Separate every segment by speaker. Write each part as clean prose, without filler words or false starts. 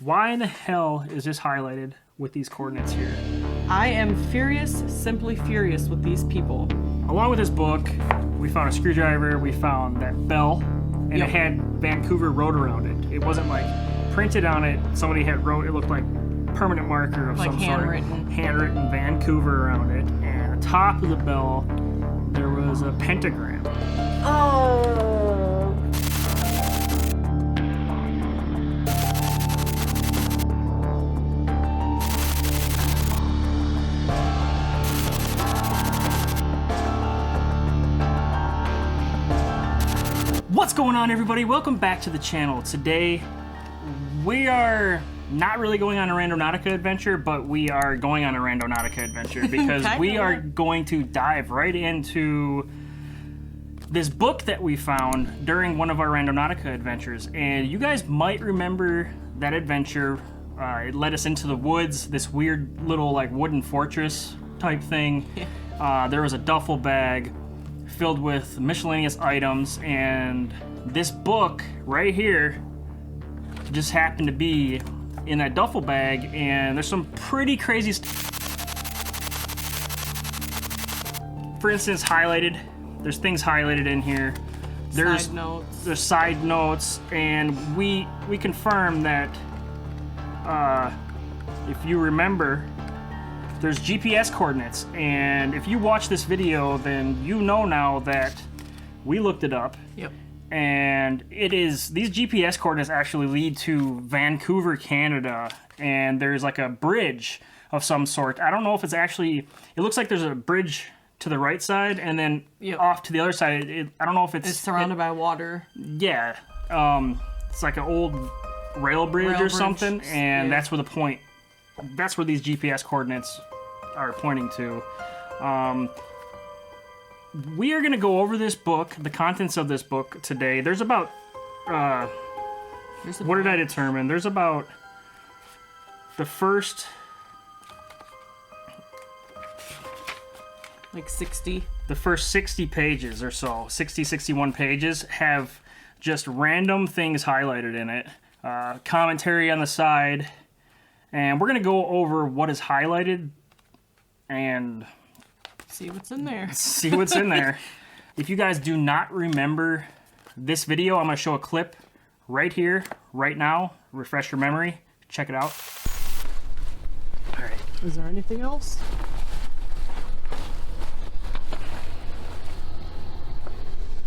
Speaker 1: Why in the hell is this highlighted with these coordinates here?
Speaker 2: I am furious, simply furious with these people.
Speaker 1: Along with this book, we found a screwdriver, we found that bell, and it had Vancouver wrote around it. It wasn't like printed on it, somebody had wrote, it looked like permanent marker of
Speaker 2: Like
Speaker 1: some
Speaker 2: handwritten.
Speaker 1: sort. Handwritten Vancouver around it. And on top of the bell, there was a pentagram.
Speaker 2: Oh.
Speaker 1: What's going on, everybody? Welcome back to the channel. Today, we are not really going on a Randonautica adventure, but we are going on a Randonautica adventure because we are going to dive right into this book that we found during one of our Randonautica adventures. And you guys might remember that adventure. It led us into the woods, this weird little like wooden fortress type thing. There was a duffel bag filled with miscellaneous items, and this book right here just happened to be in that duffel bag, and there's some pretty crazy stuff. For instance, highlighted. There's things highlighted in here. There's side notes, and we confirmed that if you remember, there's GPS coordinates, and if you watch this video, then you know now that we looked it up.
Speaker 2: Yep.
Speaker 1: And it is, these GPS coordinates actually lead to Vancouver, Canada, and there's like a bridge of some sort. I don't know if it's actually, it looks like there's a bridge to the right side, and then off to the other side, I don't know if it's
Speaker 2: surrounded by water.
Speaker 1: Yeah. It's like an old rail bridge or something, and that's where that's where these GPS coordinates are pointing to. We are going to go over this book, the contents of this book today. There's about, what did I determine? There's about the first,
Speaker 2: like 60.
Speaker 1: The first 60 pages or so, 61 pages, have just random things highlighted in it. Commentary on the side. And we're going to go over what is highlighted and
Speaker 2: see what's in there.
Speaker 1: See what's in there. If you guys do not remember this video, I'm going to show a clip right here, right now. Refresh your memory. Check it out. All right.
Speaker 2: Is there anything else?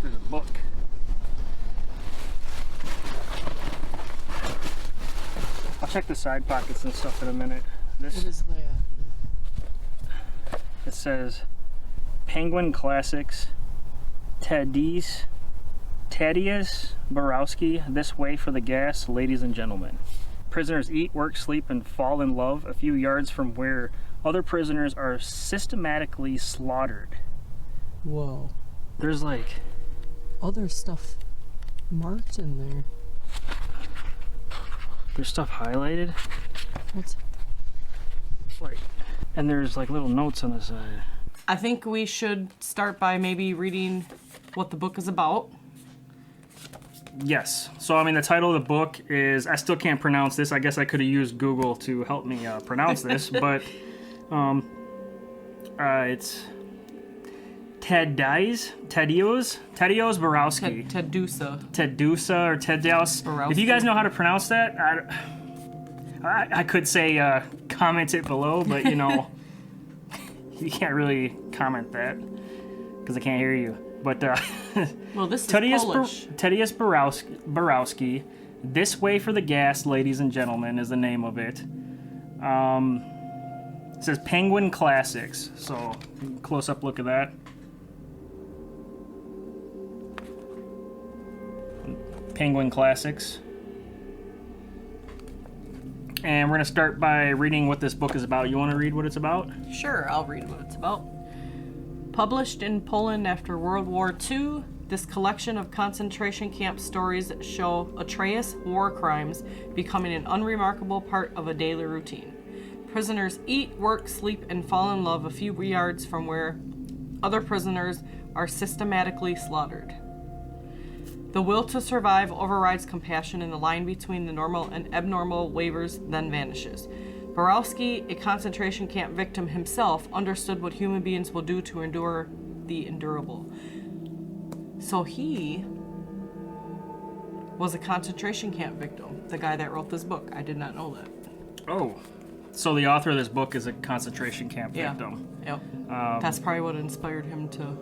Speaker 1: There's a book. I'll check the side pockets and stuff in a minute.
Speaker 2: What is that?
Speaker 1: It says Penguin Classics, Thaddeus Borowski, This Way for the Gas, ladies and gentlemen. Prisoners eat, work, sleep, and fall in love a few yards from where other prisoners are systematically slaughtered.
Speaker 2: Whoa.
Speaker 1: There's like
Speaker 2: other stuff marked in there.
Speaker 1: There's stuff highlighted.
Speaker 2: What's
Speaker 1: like, and there's like little notes on the side.
Speaker 2: I think we should start by maybe reading what the book is about.
Speaker 1: Yes. So, I mean, the title of the book is, I still can't pronounce this. I guess I could have used Google to help me pronounce this, but it's Thaddeus Borowski. Thaddeus or Thaddeus. If you guys know how to pronounce that, I could say comment it below, but you know, you can't really comment that because I can't hear you. But
Speaker 2: well, this is Polish.
Speaker 1: Thaddeus Borowski, This Way for the Gas, ladies and gentlemen, is the name of it. It says Penguin Classics, so close-up look at that. Penguin Classics. And we're going to start by reading what this book is about. You want to read what it's about?
Speaker 2: Sure, I'll read what it's about. Published in Poland after World War II, this collection of concentration camp stories show Atreus' war crimes becoming an unremarkable part of a daily routine. Prisoners eat, work, sleep, and fall in love a few yards from where other prisoners are systematically slaughtered. The will to survive overrides compassion, and the line between the normal and abnormal wavers, then vanishes. Borowski, a concentration camp victim himself, understood what human beings will do to endure the endurable. So he was a concentration camp victim, the guy that wrote this book. I did not know that.
Speaker 1: Oh. So the author of this book is a concentration camp victim.
Speaker 2: Yep. That's probably what inspired him to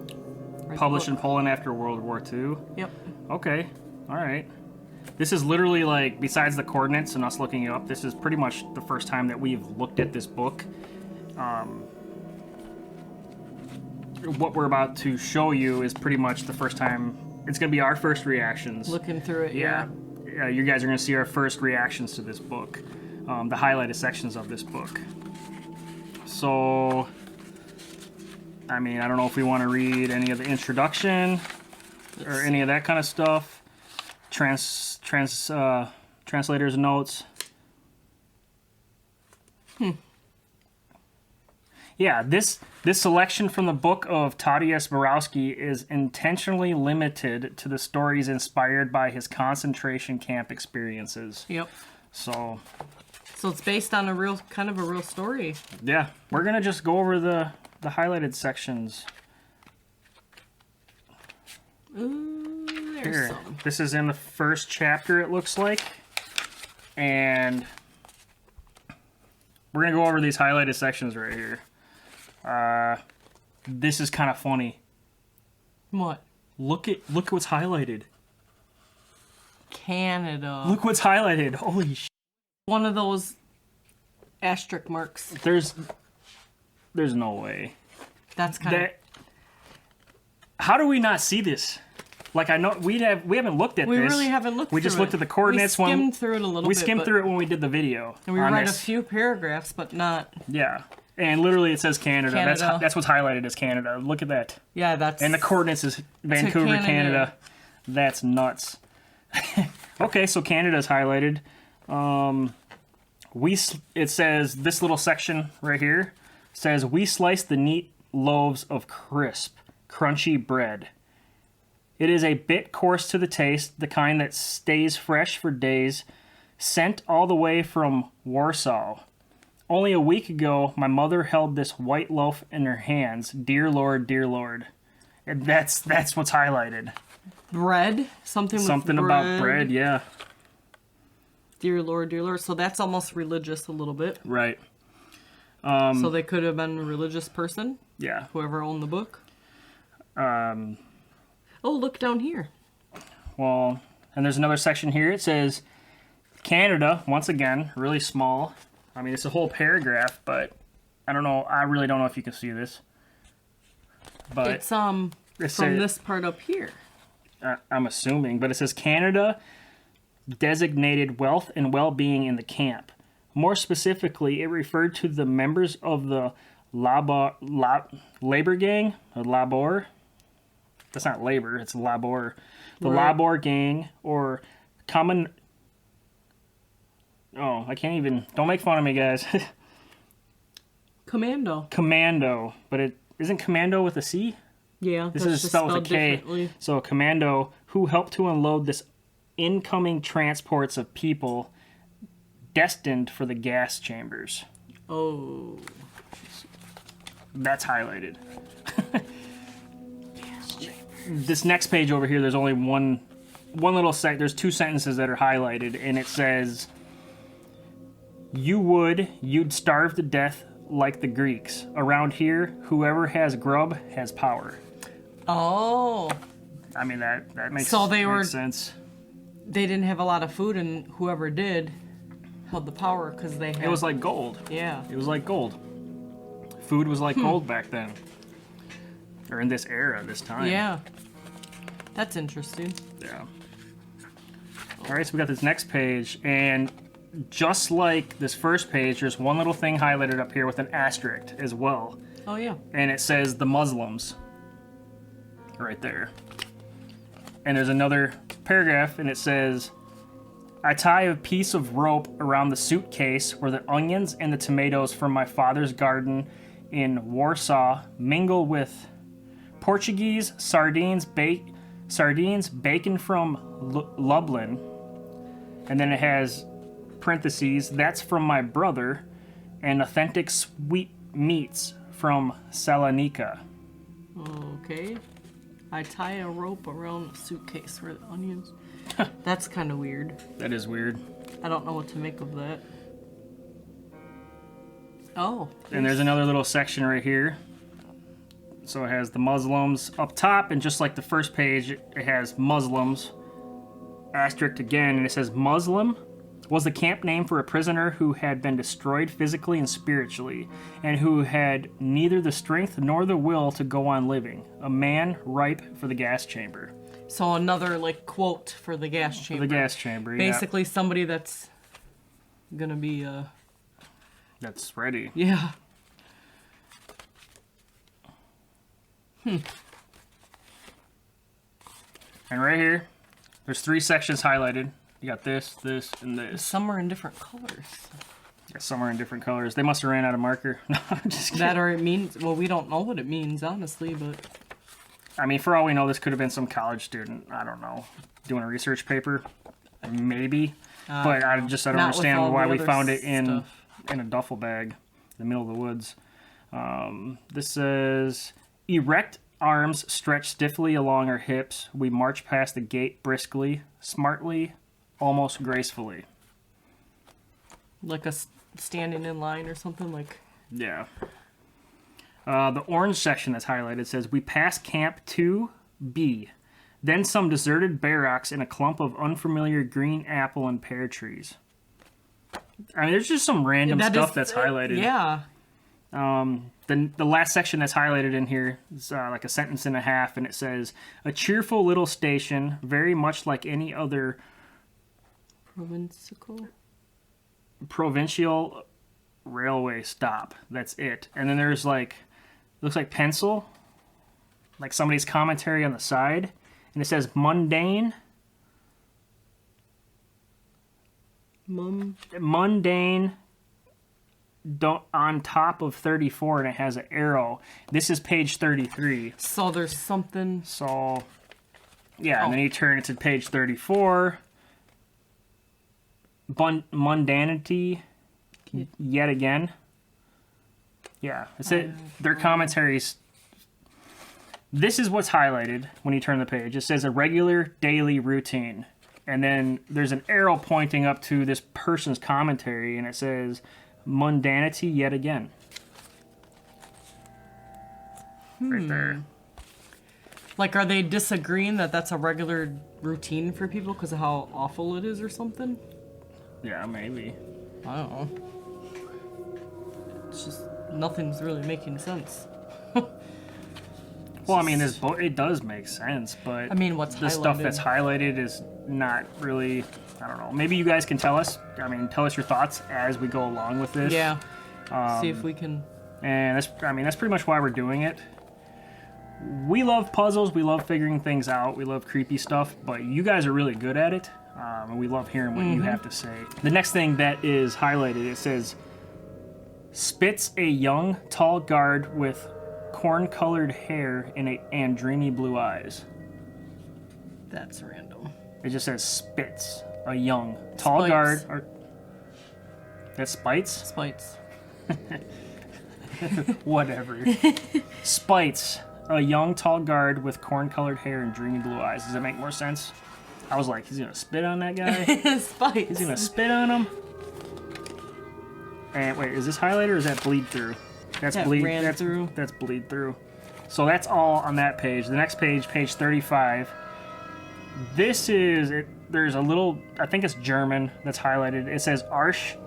Speaker 2: write
Speaker 1: Published
Speaker 2: the
Speaker 1: in
Speaker 2: book.
Speaker 1: Poland after World War II.
Speaker 2: Yep.
Speaker 1: Okay. All right. This is literally like, besides the coordinates and us looking it up, this is pretty much the first time that we've looked at this book. What we're about to show you is pretty much the first time. It's going to be our first reactions.
Speaker 2: Looking through it, yeah.
Speaker 1: You guys are going to see our first reactions to this book. The highlighted sections of this book. So, I mean, I don't know if we want to read any of the introduction or any of that kind of stuff. Translator's notes. Yeah, this selection from the book of Tadeusz Borowski is intentionally limited to the stories inspired by his concentration camp experiences.
Speaker 2: Yep.
Speaker 1: So
Speaker 2: it's based on a real story.
Speaker 1: Yeah, we're gonna just go over the highlighted sections.
Speaker 2: Ooh, there's
Speaker 1: Here,
Speaker 2: some.
Speaker 1: this is in the first chapter, it looks like, and we're gonna go over these highlighted sections right here. This is kind of funny.
Speaker 2: What?
Speaker 1: Look what's highlighted.
Speaker 2: Canada.
Speaker 1: Look what's highlighted. Holy shit.
Speaker 2: One of those asterisk marks.
Speaker 1: There's no way.
Speaker 2: That's kind of...
Speaker 1: How do we not see this? Like, I know we haven't looked at this.
Speaker 2: We really haven't looked through it.
Speaker 1: We just looked at the coordinates.
Speaker 2: We skimmed through it a little bit.
Speaker 1: We skimmed through it when we did the video.
Speaker 2: And we read a few paragraphs, but not...
Speaker 1: Yeah. And literally it says Canada. That's what's highlighted as Canada. Look at that.
Speaker 2: Yeah, that's...
Speaker 1: And the coordinates is Vancouver, Canada. That's nuts. Okay, so Canada's highlighted. It says, this little section right here says, we slice the neat loaves of crisp, crunchy bread. It is a bit coarse to the taste, the kind that stays fresh for days, sent all the way from Warsaw. Only a week ago, my mother held this white loaf in her hands. Dear Lord, dear Lord. And that's what's highlighted.
Speaker 2: Bread? Something
Speaker 1: about bread, yeah.
Speaker 2: Dear Lord, dear Lord. So that's almost religious a little bit.
Speaker 1: Right.
Speaker 2: So they could have been a religious person?
Speaker 1: Yeah.
Speaker 2: Whoever owned the book? Oh, look down here.
Speaker 1: Well, and there's another section here. It says, Canada, once again, really small. I mean, it's a whole paragraph, but I don't know. I really don't know if you can see this. But
Speaker 2: it's from this part up here.
Speaker 1: I'm assuming, but it says Canada designated wealth and well-being in the camp. More specifically, it referred to the members of the labor gang, or labor. That's not labor, it's labor. The labor gang, or common... Oh, I can't even... Don't make fun of me, guys.
Speaker 2: Commando.
Speaker 1: Commando. But it isn't commando with a C?
Speaker 2: Yeah.
Speaker 1: This is spelled with a K. So commando, who helped to unload this incoming transports of people destined for the gas chambers.
Speaker 2: Oh.
Speaker 1: That's highlighted. This next page over here, there's only one little there's two sentences that are highlighted, and it says, you'd starve to death like the Greeks. Around here, whoever has grub has power.
Speaker 2: Oh.
Speaker 1: I mean, that makes sense.
Speaker 2: They didn't have a lot of food, and whoever did held the power because they had...
Speaker 1: It was like gold.
Speaker 2: Yeah.
Speaker 1: It was like gold. Food was like gold back then. Or in this era, this time.
Speaker 2: Yeah. That's interesting.
Speaker 1: Yeah. All right, so we got this next page, and just like this first page, there's one little thing highlighted up here with an asterisk as well.
Speaker 2: Oh, yeah.
Speaker 1: And it says the Muslims right there. And there's another paragraph, and it says, I tie a piece of rope around the suitcase where the onions and the tomatoes from my father's garden in Warsaw mingle with Portuguese sardines sardines, bacon from Lublin, and then it has parentheses, that's from my brother, and authentic sweet meats from Salonika.
Speaker 2: Okay. I tie a rope around a suitcase for the onions. That's kind of weird.
Speaker 1: That is weird.
Speaker 2: I don't know what to make of that. Oh.
Speaker 1: And there's another little section right here. So it has the Muslims up top, and just like the first page, it has Muslims. Asterisk again, and it says Muslim was the camp name for a prisoner who had been destroyed physically and spiritually, and who had neither the strength nor the will to go on living. A man ripe for the gas chamber.
Speaker 2: So another, like, quote for the gas chamber.
Speaker 1: For the gas chamber, yeah.
Speaker 2: Basically somebody that's gonna be,
Speaker 1: That's ready.
Speaker 2: Yeah.
Speaker 1: And right here, there's 3 sections highlighted. You got this, this, and this.
Speaker 2: Some are in different colors.
Speaker 1: Yeah, some are in different colors. They must have ran out of marker. No, I'm just kidding.
Speaker 2: That or it means, well, we don't know what it means, honestly, but...
Speaker 1: I mean, for all we know, this could have been some college student, I don't know, doing a research paper. Maybe. But I don't understand why we found it in a duffel bag in the middle of the woods. This says, erect arms stretched stiffly along our hips. We march past the gate briskly, smartly, almost gracefully.
Speaker 2: Like a standing in line or something, like...
Speaker 1: Yeah. The orange section that's highlighted says, we pass Camp 2B, then some deserted barracks in a clump of unfamiliar green apple and pear trees. I mean, there's just some random stuff that's highlighted.
Speaker 2: Yeah.
Speaker 1: The last section that's highlighted in here is like a sentence and a half, and it says, a cheerful little station, very much like any other provincial railway stop. That's it. And then there's like, looks like pencil, like somebody's commentary on the side, and it says mundane. Mundane on top of 34, and it has an arrow. This is page 33.
Speaker 2: So there's something.
Speaker 1: So, yeah, and then you turn it to page 34. Mundanity, yet again. Yeah, it's their commentaries. This is what's highlighted when you turn the page. It says a regular daily routine. And then there's an arrow pointing up to this person's commentary, and it says mundanity yet again. Right there.
Speaker 2: Like, are they disagreeing that that's a regular routine for people because of how awful it is or something?
Speaker 1: Yeah, maybe.
Speaker 2: I don't know. It's just, nothing's really making sense.
Speaker 1: Well, I mean, it does make sense, but
Speaker 2: I mean, what's
Speaker 1: the stuff that's highlighted is not really, I don't know. Maybe you guys can tell us. I mean, tell us your thoughts as we go along with this.
Speaker 2: Yeah. See if we can.
Speaker 1: And that's pretty much why we're doing it. We love puzzles. We love figuring things out. We love creepy stuff, but you guys are really good at it. And we love hearing what you have to say. The next thing that is highlighted, it says, spits a young, tall guard with corn-colored hair and dreamy blue eyes.
Speaker 2: That's random.
Speaker 1: It just says spits a young, tall guard. That's Spites?
Speaker 2: Spites.
Speaker 1: Whatever. Spites a young, tall guard with corn-colored hair and dreamy blue eyes. Does that make more sense? I was like, he's gonna spit on that guy?
Speaker 2: Spites.
Speaker 1: He's gonna spit on him? And wait, is this highlighter or is that bleed through? That's bleed through. That's bleed through. So that's all on that page. The next page, page 35. This is it. There's a little, I think it's German that's highlighted. It says Arsch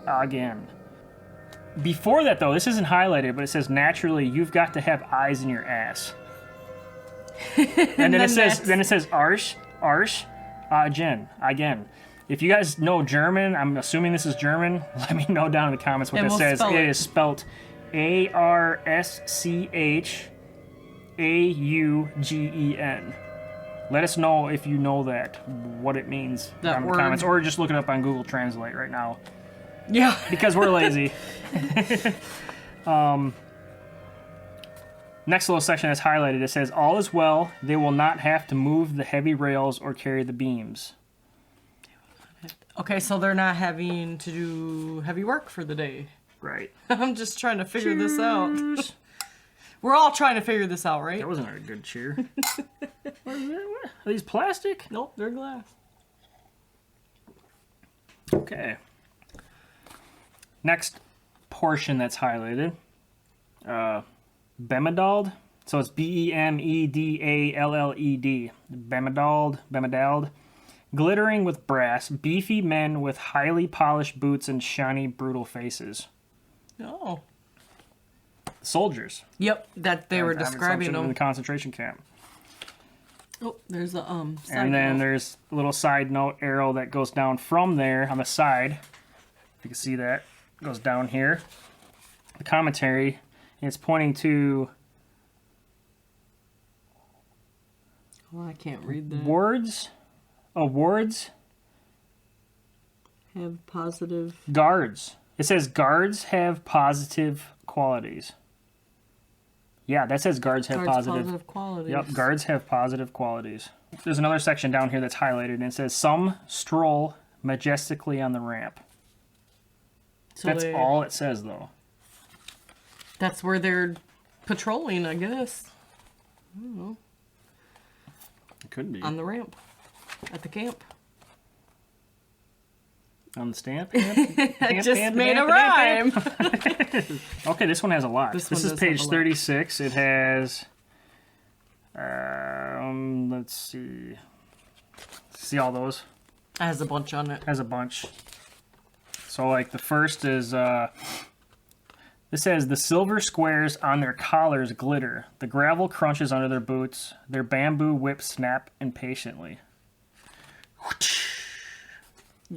Speaker 1: again. Before that though, this isn't highlighted, but it says naturally you've got to have eyes in your ass. And then it says Arsch again. If you guys know German, I'm assuming this is German, let me know down in the comments what that says. It is spelled ARSCHAUGEN. Let us know if you know what it means down in the comments, or just look it up on Google Translate right now.
Speaker 2: Yeah.
Speaker 1: Because we're lazy. Next little section that's highlighted, it says, all is well. They will not have to move the heavy rails or carry the beams.
Speaker 2: Okay, so they're not having to do heavy work for the day.
Speaker 1: Right.
Speaker 2: I'm just trying to figure this out. We're all trying to figure this out, right?
Speaker 1: That wasn't a good cheer. What is that? What? Are these plastic?
Speaker 2: Nope, they're glass.
Speaker 1: Okay. Next portion that's highlighted. Bemidald. So it's Bemedalled. Bemidalled. Glittering with brass, beefy men with highly polished boots and shiny, brutal faces.
Speaker 2: Oh.
Speaker 1: Soldiers.
Speaker 2: Yep, that they were describing them
Speaker 1: in the concentration camp.
Speaker 2: Oh, there's a side
Speaker 1: and then
Speaker 2: note.
Speaker 1: there's a little side note arrow that goes down from there on the side. If you can see that, it goes down here. The commentary, and it's pointing to
Speaker 2: Oh, I can't read that.
Speaker 1: Awards.
Speaker 2: Have positive.
Speaker 1: Guards. It says guards have positive qualities. Yeah, that says guards have positive
Speaker 2: qualities.
Speaker 1: Yep, guards have positive qualities. There's another section down here that's highlighted, and it says some stroll majestically on the ramp.
Speaker 2: So
Speaker 1: That's all it says, though.
Speaker 2: That's where they're patrolling, I guess. I don't know.
Speaker 1: It could be.
Speaker 2: On the ramp. At the camp.
Speaker 1: On the stamp?
Speaker 2: I just made a rhyme.
Speaker 1: Okay, this one has a lot. This is page 36. It has... let's see. See all those?
Speaker 2: It has a bunch on it.
Speaker 1: Has a bunch. So, like, the first is... it says, the silver squares on their collars glitter. The gravel crunches under their boots. Their bamboo whips snap impatiently.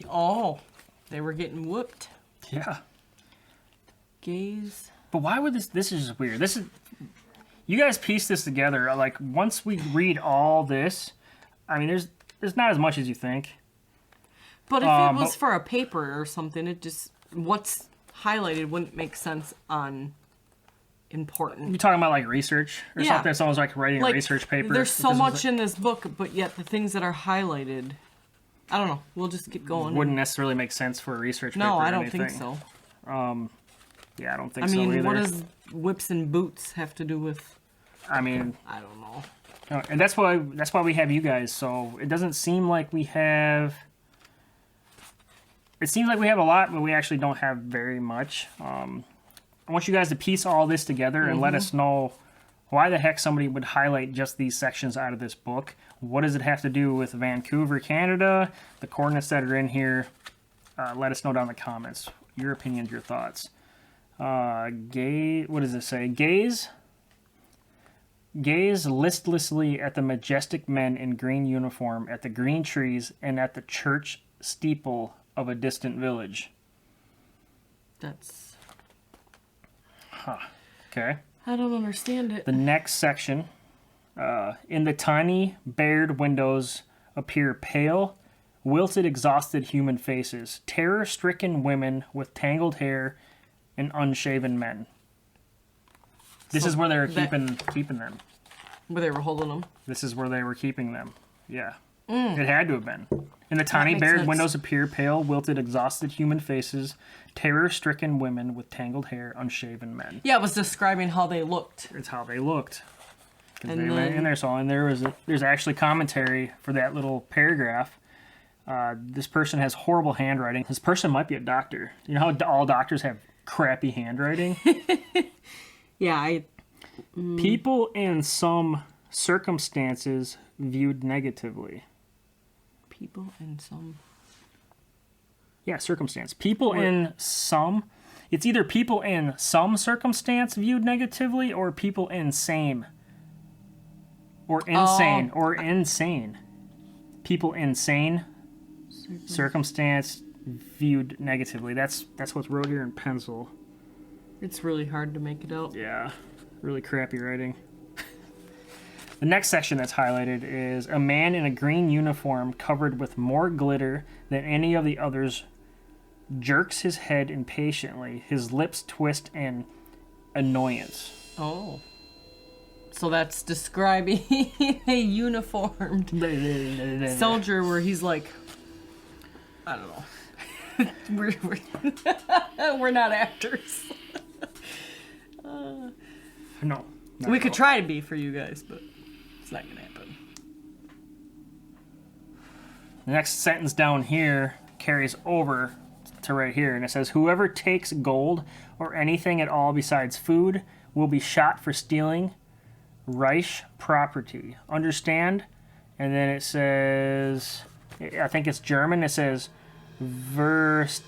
Speaker 2: Oh, they were getting whooped.
Speaker 1: Yeah.
Speaker 2: Gaze.
Speaker 1: But why would this is just weird. This is... You guys piece this together. Like, once we read all this, I mean, there's not as much as you think.
Speaker 2: But if it was for a paper or something, it just... What's highlighted wouldn't make sense on important.
Speaker 1: You talking about like research or something? Someone's like writing a research paper.
Speaker 2: There's so much in this book, but yet the things that are highlighted, I don't know. We'll just keep going.
Speaker 1: Wouldn't necessarily make sense for a research paper.
Speaker 2: No, I
Speaker 1: or
Speaker 2: don't
Speaker 1: anything.
Speaker 2: think so.
Speaker 1: Yeah, I don't think
Speaker 2: I
Speaker 1: so
Speaker 2: mean,
Speaker 1: either.
Speaker 2: what does whips and boots have to do with?
Speaker 1: I mean,
Speaker 2: I don't know.
Speaker 1: and that's why we have you guys. So it doesn't seem like we have. It seems like we have a lot, but we actually don't have very much. I want you guys to piece all this together and let us know why the heck somebody would highlight just these sections out of this book. What does it have to do with Vancouver, Canada? The coordinates that are in here. Let us know down in the comments. Your opinions, your thoughts. What does it say? Gaze listlessly at the majestic men in green uniform, at the green trees, and at the church steeple of a distant village.
Speaker 2: That's...
Speaker 1: Okay.
Speaker 2: I don't understand it.
Speaker 1: The next section. In the tiny, bared windows appear pale, wilted, exhausted human faces, terror-stricken women with tangled hair, and unshaven men. This is where they were keeping them.
Speaker 2: Where they were holding them.
Speaker 1: This is where they were keeping them. Yeah. It had to have been. In the tiny, bared windows appear pale, wilted, exhausted human faces, terror-stricken women with tangled hair, unshaven men.
Speaker 2: Yeah, it was describing how they looked.
Speaker 1: It's how they looked.
Speaker 2: And
Speaker 1: they went in there, and there's actually commentary for that little paragraph. This person has horrible handwriting. This person might be a doctor. You know how all doctors have crappy handwriting?
Speaker 2: Yeah,
Speaker 1: People in some circumstances viewed negatively.
Speaker 2: People in some...
Speaker 1: Yeah, circumstance. People in some... It's either people in some circumstance viewed negatively, or people in same. Or insane. Or insane. People insane circumstance viewed negatively. That's what's wrote here in pencil.
Speaker 2: It's really hard to make it out.
Speaker 1: Yeah, really crappy writing. The next section that's highlighted is a man in a green uniform covered with more glitter than any of the others jerks his head impatiently. His lips twist in annoyance.
Speaker 2: Oh. So that's describing a uniformed soldier where he's like, I don't know. We're not actors.
Speaker 1: No.
Speaker 2: We could try to be for you guys, but it's not going to happen.
Speaker 1: The next sentence down here carries over to right here, and it says, whoever takes gold or anything at all besides food will be shot for stealing Reich property. Understand? And then it says, I think it's German, it says Verstanden.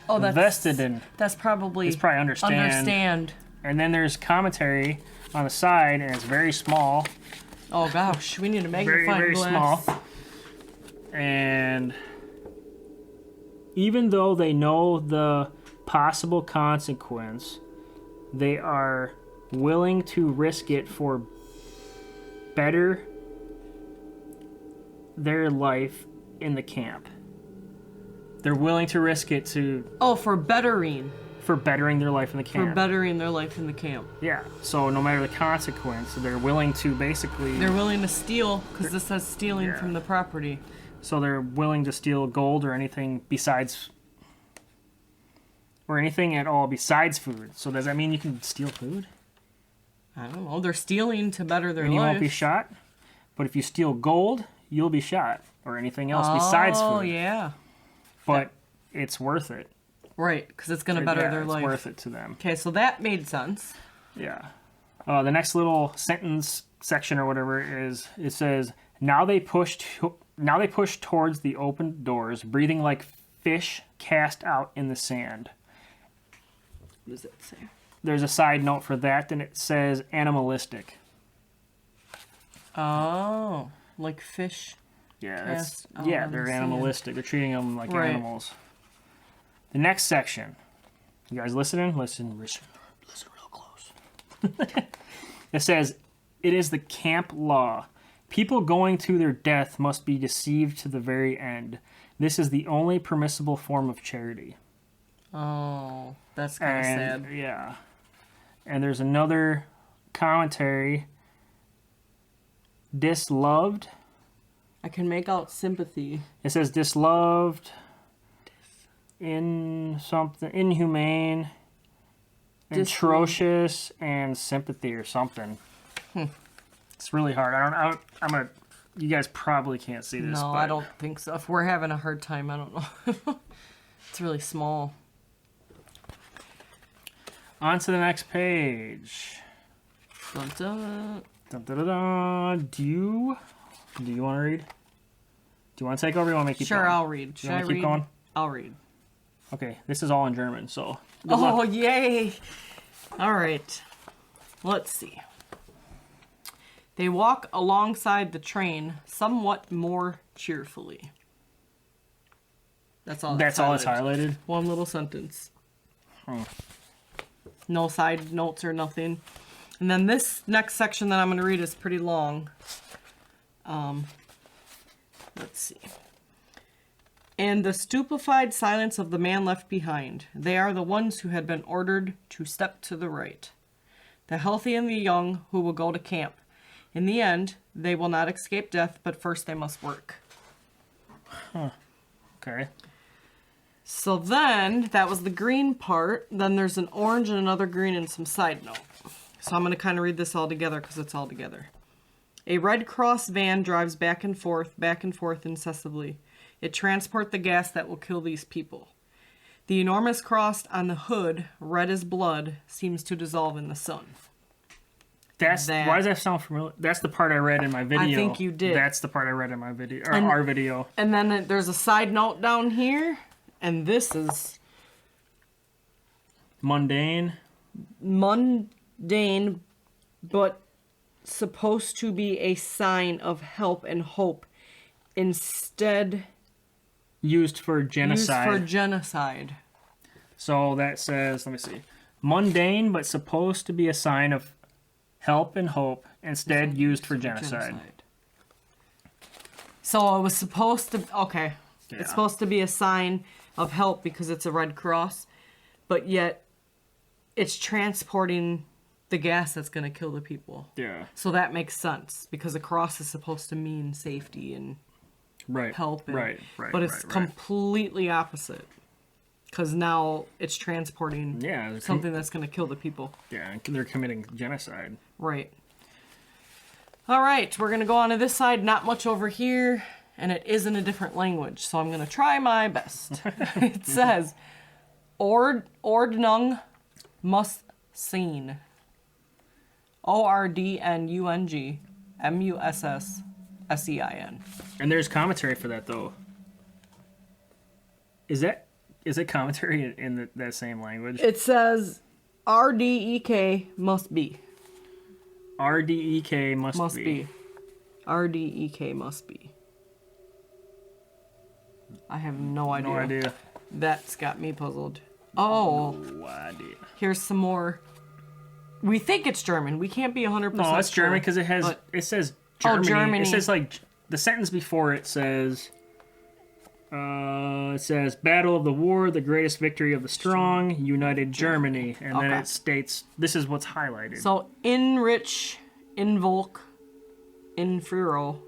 Speaker 2: Oh, that's
Speaker 1: Vesteden.
Speaker 2: That's probably...
Speaker 1: It's probably understand. And then there's commentary on the side, and it's very small.
Speaker 2: Oh gosh, we need a magnifying
Speaker 1: very
Speaker 2: glass.
Speaker 1: Small. And even though they know the possible consequence, they are willing to risk it for better their life in the camp. They're willing to risk it to...
Speaker 2: Oh, for bettering
Speaker 1: their life in the camp.
Speaker 2: For bettering their life in the camp.
Speaker 1: Yeah. So no matter the consequence, they're willing to basically...
Speaker 2: They're willing to steal, because this says stealing from the property.
Speaker 1: So they're willing to steal gold or anything besides... Or anything at all besides food. So does that mean you can steal food?
Speaker 2: I don't know. They're stealing to better their life.
Speaker 1: And you won't be shot? But if you steal gold, you'll be shot. Or anything else besides food.
Speaker 2: Oh, yeah.
Speaker 1: But it's worth it.
Speaker 2: Right, because it's going to better their life.
Speaker 1: It's worth it to them.
Speaker 2: Okay, so that made sense.
Speaker 1: Yeah. The next little sentence section or whatever is, it says, now they push towards the open doors, breathing like fish cast out in the sand.
Speaker 2: What does it say?
Speaker 1: There's a side note for that, and it says animalistic.
Speaker 2: Oh, like fish.
Speaker 1: Yeah, they're animalistic. They're treating them like animals. The next section. You guys listening? Listen real close. It says, it is the camp law. People going to their death must be deceived to the very end. This is the only permissible form of charity.
Speaker 2: Oh, that's kind of sad.
Speaker 1: Yeah. And there's another commentary. Disloved.
Speaker 2: I can make out sympathy.
Speaker 1: It says disloved, in something, inhumane, atrocious, and sympathy or something. It's really hard. You guys probably can't see this.
Speaker 2: No, I don't think so. If we're having a hard time, I don't know. It's really small.
Speaker 1: On to the next page.
Speaker 2: Dun, dun.
Speaker 1: Dun, dun, dun, dun. Do you want to read? Do you want to take over or you want me to keep going?
Speaker 2: Sure, I'll read.
Speaker 1: Should I keep going?
Speaker 2: I'll read.
Speaker 1: Okay, this is all in German, so...
Speaker 2: Oh, yay! All right. Let's see. They walk alongside the train somewhat more cheerfully. That's all
Speaker 1: it's highlighted?
Speaker 2: One little sentence.
Speaker 1: Oh.
Speaker 2: No side notes or nothing. And then this next section that I'm going to read is pretty long. Let's see. And the stupefied silence of the man left behind. They are the ones who had been ordered to step to the right. The healthy and the young who will go to camp. In the end, they will not escape death, but first they must work.
Speaker 1: Huh. Okay.
Speaker 2: So then, that was the green part. Then there's an orange and another green and some side note. So I'm going to kind of read this all together because it's all together. A Red Cross van drives back and forth incessantly. It transports the gas that will kill these people. The enormous cross on the hood, red as blood, seems to dissolve in the sun.
Speaker 1: Why does that sound familiar? That's the part I read in my video.
Speaker 2: I think you did.
Speaker 1: That's the part I read in my video, or our video.
Speaker 2: And then there's a side note down here, and this is...
Speaker 1: Mundane,
Speaker 2: but supposed to be a sign of help and hope. Instead...
Speaker 1: Used for genocide.
Speaker 2: So
Speaker 1: that says, let me see. Mundane, but supposed to be a sign of help and hope, instead used for genocide.
Speaker 2: So it was supposed to... Okay.
Speaker 1: Yeah.
Speaker 2: It's supposed to be a sign of help because it's a Red Cross, but yet it's transporting the gas that's going to kill the people.
Speaker 1: Yeah.
Speaker 2: So that makes sense because a cross is supposed to mean safety and help. And,
Speaker 1: right.
Speaker 2: But it's completely opposite because now it's transporting something that's going to kill the people.
Speaker 1: Yeah, and they're committing genocide.
Speaker 2: Right. All right, we're going to go on to this side. Not much over here, and it is in a different language, so I'm going to try my best. It says, Ordnung muss sein. Ordnung mussein.
Speaker 1: And there's commentary for that, though. Is it commentary in that same language?
Speaker 2: It says, RDEK must be.
Speaker 1: RDEK must be.
Speaker 2: RDEK must be. I have no idea.
Speaker 1: No idea.
Speaker 2: That's got me puzzled. Oh.
Speaker 1: No idea.
Speaker 2: Here's some more. We think it's German. We can't be 100%
Speaker 1: No, it's
Speaker 2: sure,
Speaker 1: German because it says Germany.
Speaker 2: Oh, Germany.
Speaker 1: It says like the sentence before it says Battle of the War, the greatest victory of the strong, united Germany, and then it states this is what's highlighted.
Speaker 2: So Inrich, Involk, Infuro,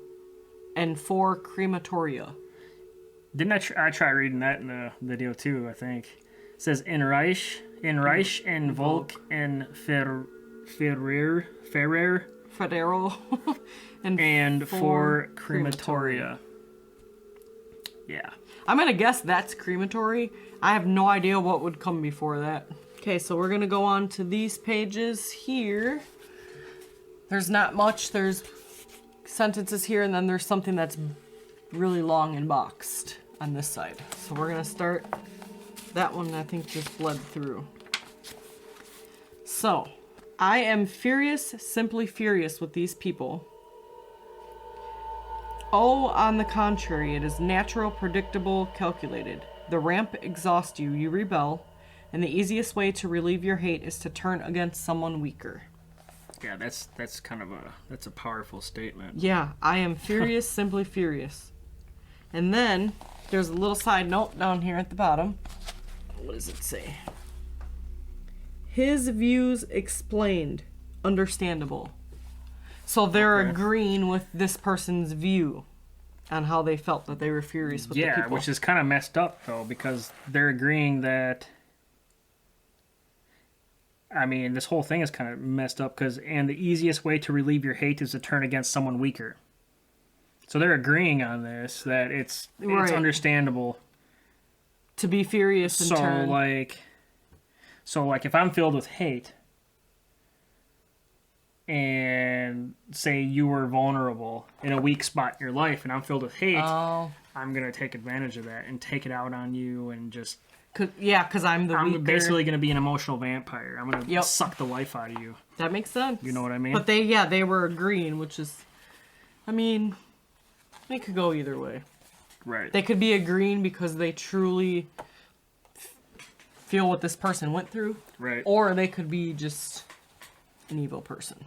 Speaker 2: and 4 crematoria.
Speaker 1: Didn't I try reading that in the video too, I think. It says in Reich, and Volk, and Ferrer,
Speaker 2: Federo,
Speaker 1: and 4 crematoria. Yeah.
Speaker 2: I'm going to guess that's crematory. I have no idea what would come before that. Okay, so we're going to go on to these pages here. There's not much. There's sentences here, and then there's something that's really long and boxed on this side. So we're going to start. That one, I think, just bled through. So, I am furious, simply furious with these people. Oh, on the contrary, it is natural, predictable, calculated. The ramp exhausts you, you rebel, and the easiest way to relieve your hate is to turn against someone weaker.
Speaker 1: Yeah, that's kind of a powerful statement.
Speaker 2: Yeah, I am furious, simply furious. And then there's a little side note down here at the bottom. What does it say? His views explained, understandable. So they're agreeing with this person's view on how they felt that they were furious with the people.
Speaker 1: Yeah, which is kind of messed up, though, because they're agreeing that... I mean, this whole thing is kind of messed up, and the easiest way to relieve your hate is to turn against someone weaker. So they're agreeing on this, that it's understandable.
Speaker 2: To be furious and turn.
Speaker 1: So, if I'm filled with hate... and say you were vulnerable in a weak spot in your life and I'm filled with hate, I'm going to take advantage of that and take it out on you and just...
Speaker 2: because I'm the weaker.
Speaker 1: I'm basically going to be an emotional vampire. I'm going to suck the life out of you.
Speaker 2: That makes sense.
Speaker 1: You know what I mean?
Speaker 2: But they were agreeing, which is... I mean, it could go either way.
Speaker 1: Right.
Speaker 2: They could be agreeing because they truly feel what this person went through.
Speaker 1: Right.
Speaker 2: Or they could be just an evil person.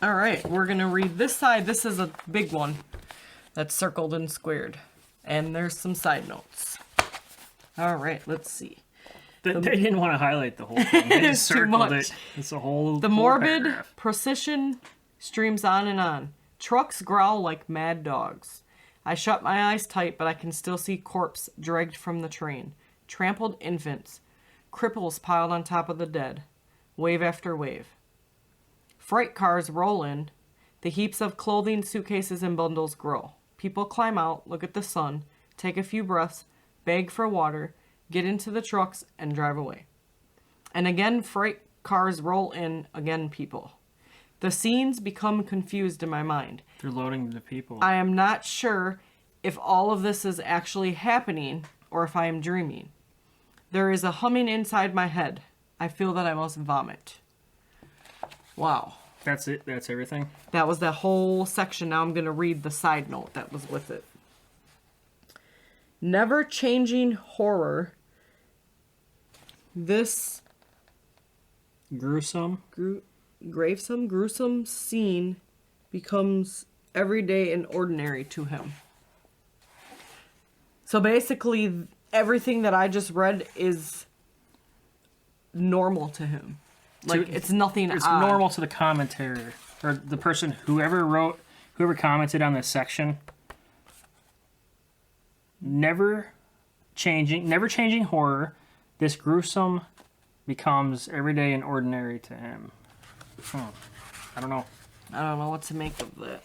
Speaker 2: All right, we're going to read this side. This is a big one that's circled and squared. And there's some side notes. All right, let's see.
Speaker 1: They didn't want to highlight the whole thing. They just circled it. It's a whole
Speaker 2: The morbid
Speaker 1: paragraph.
Speaker 2: procession streams on and on. Trucks growl like mad dogs. I shut my eyes tight, but I can still see corpse dragged from the train. Trampled infants. Cripples piled on top of the dead. Wave after wave. Freight cars roll in. The heaps of clothing, suitcases, and bundles grow. People climb out, look at the sun, take a few breaths, beg for water, get into the trucks, and drive away. And again, freight cars roll in, again people. The scenes become confused in my mind.
Speaker 1: They're loading the people.
Speaker 2: I am not sure if all of this is actually happening or if I am dreaming. There is a humming inside my head. I feel that I must vomit. Wow.
Speaker 1: That's it? That's everything?
Speaker 2: That was that whole section. Now I'm going to read the side note that was with it. Never-changing horror. This
Speaker 1: gruesome
Speaker 2: scene becomes everyday and ordinary to him. So basically, everything that I just read is normal to him. Like, it's nothing
Speaker 1: It's
Speaker 2: odd.
Speaker 1: normal to the commentator, or the person, whoever commented on this section. Never changing horror. This gruesome becomes everyday and ordinary to him. I don't know.
Speaker 2: I don't know what to make of that.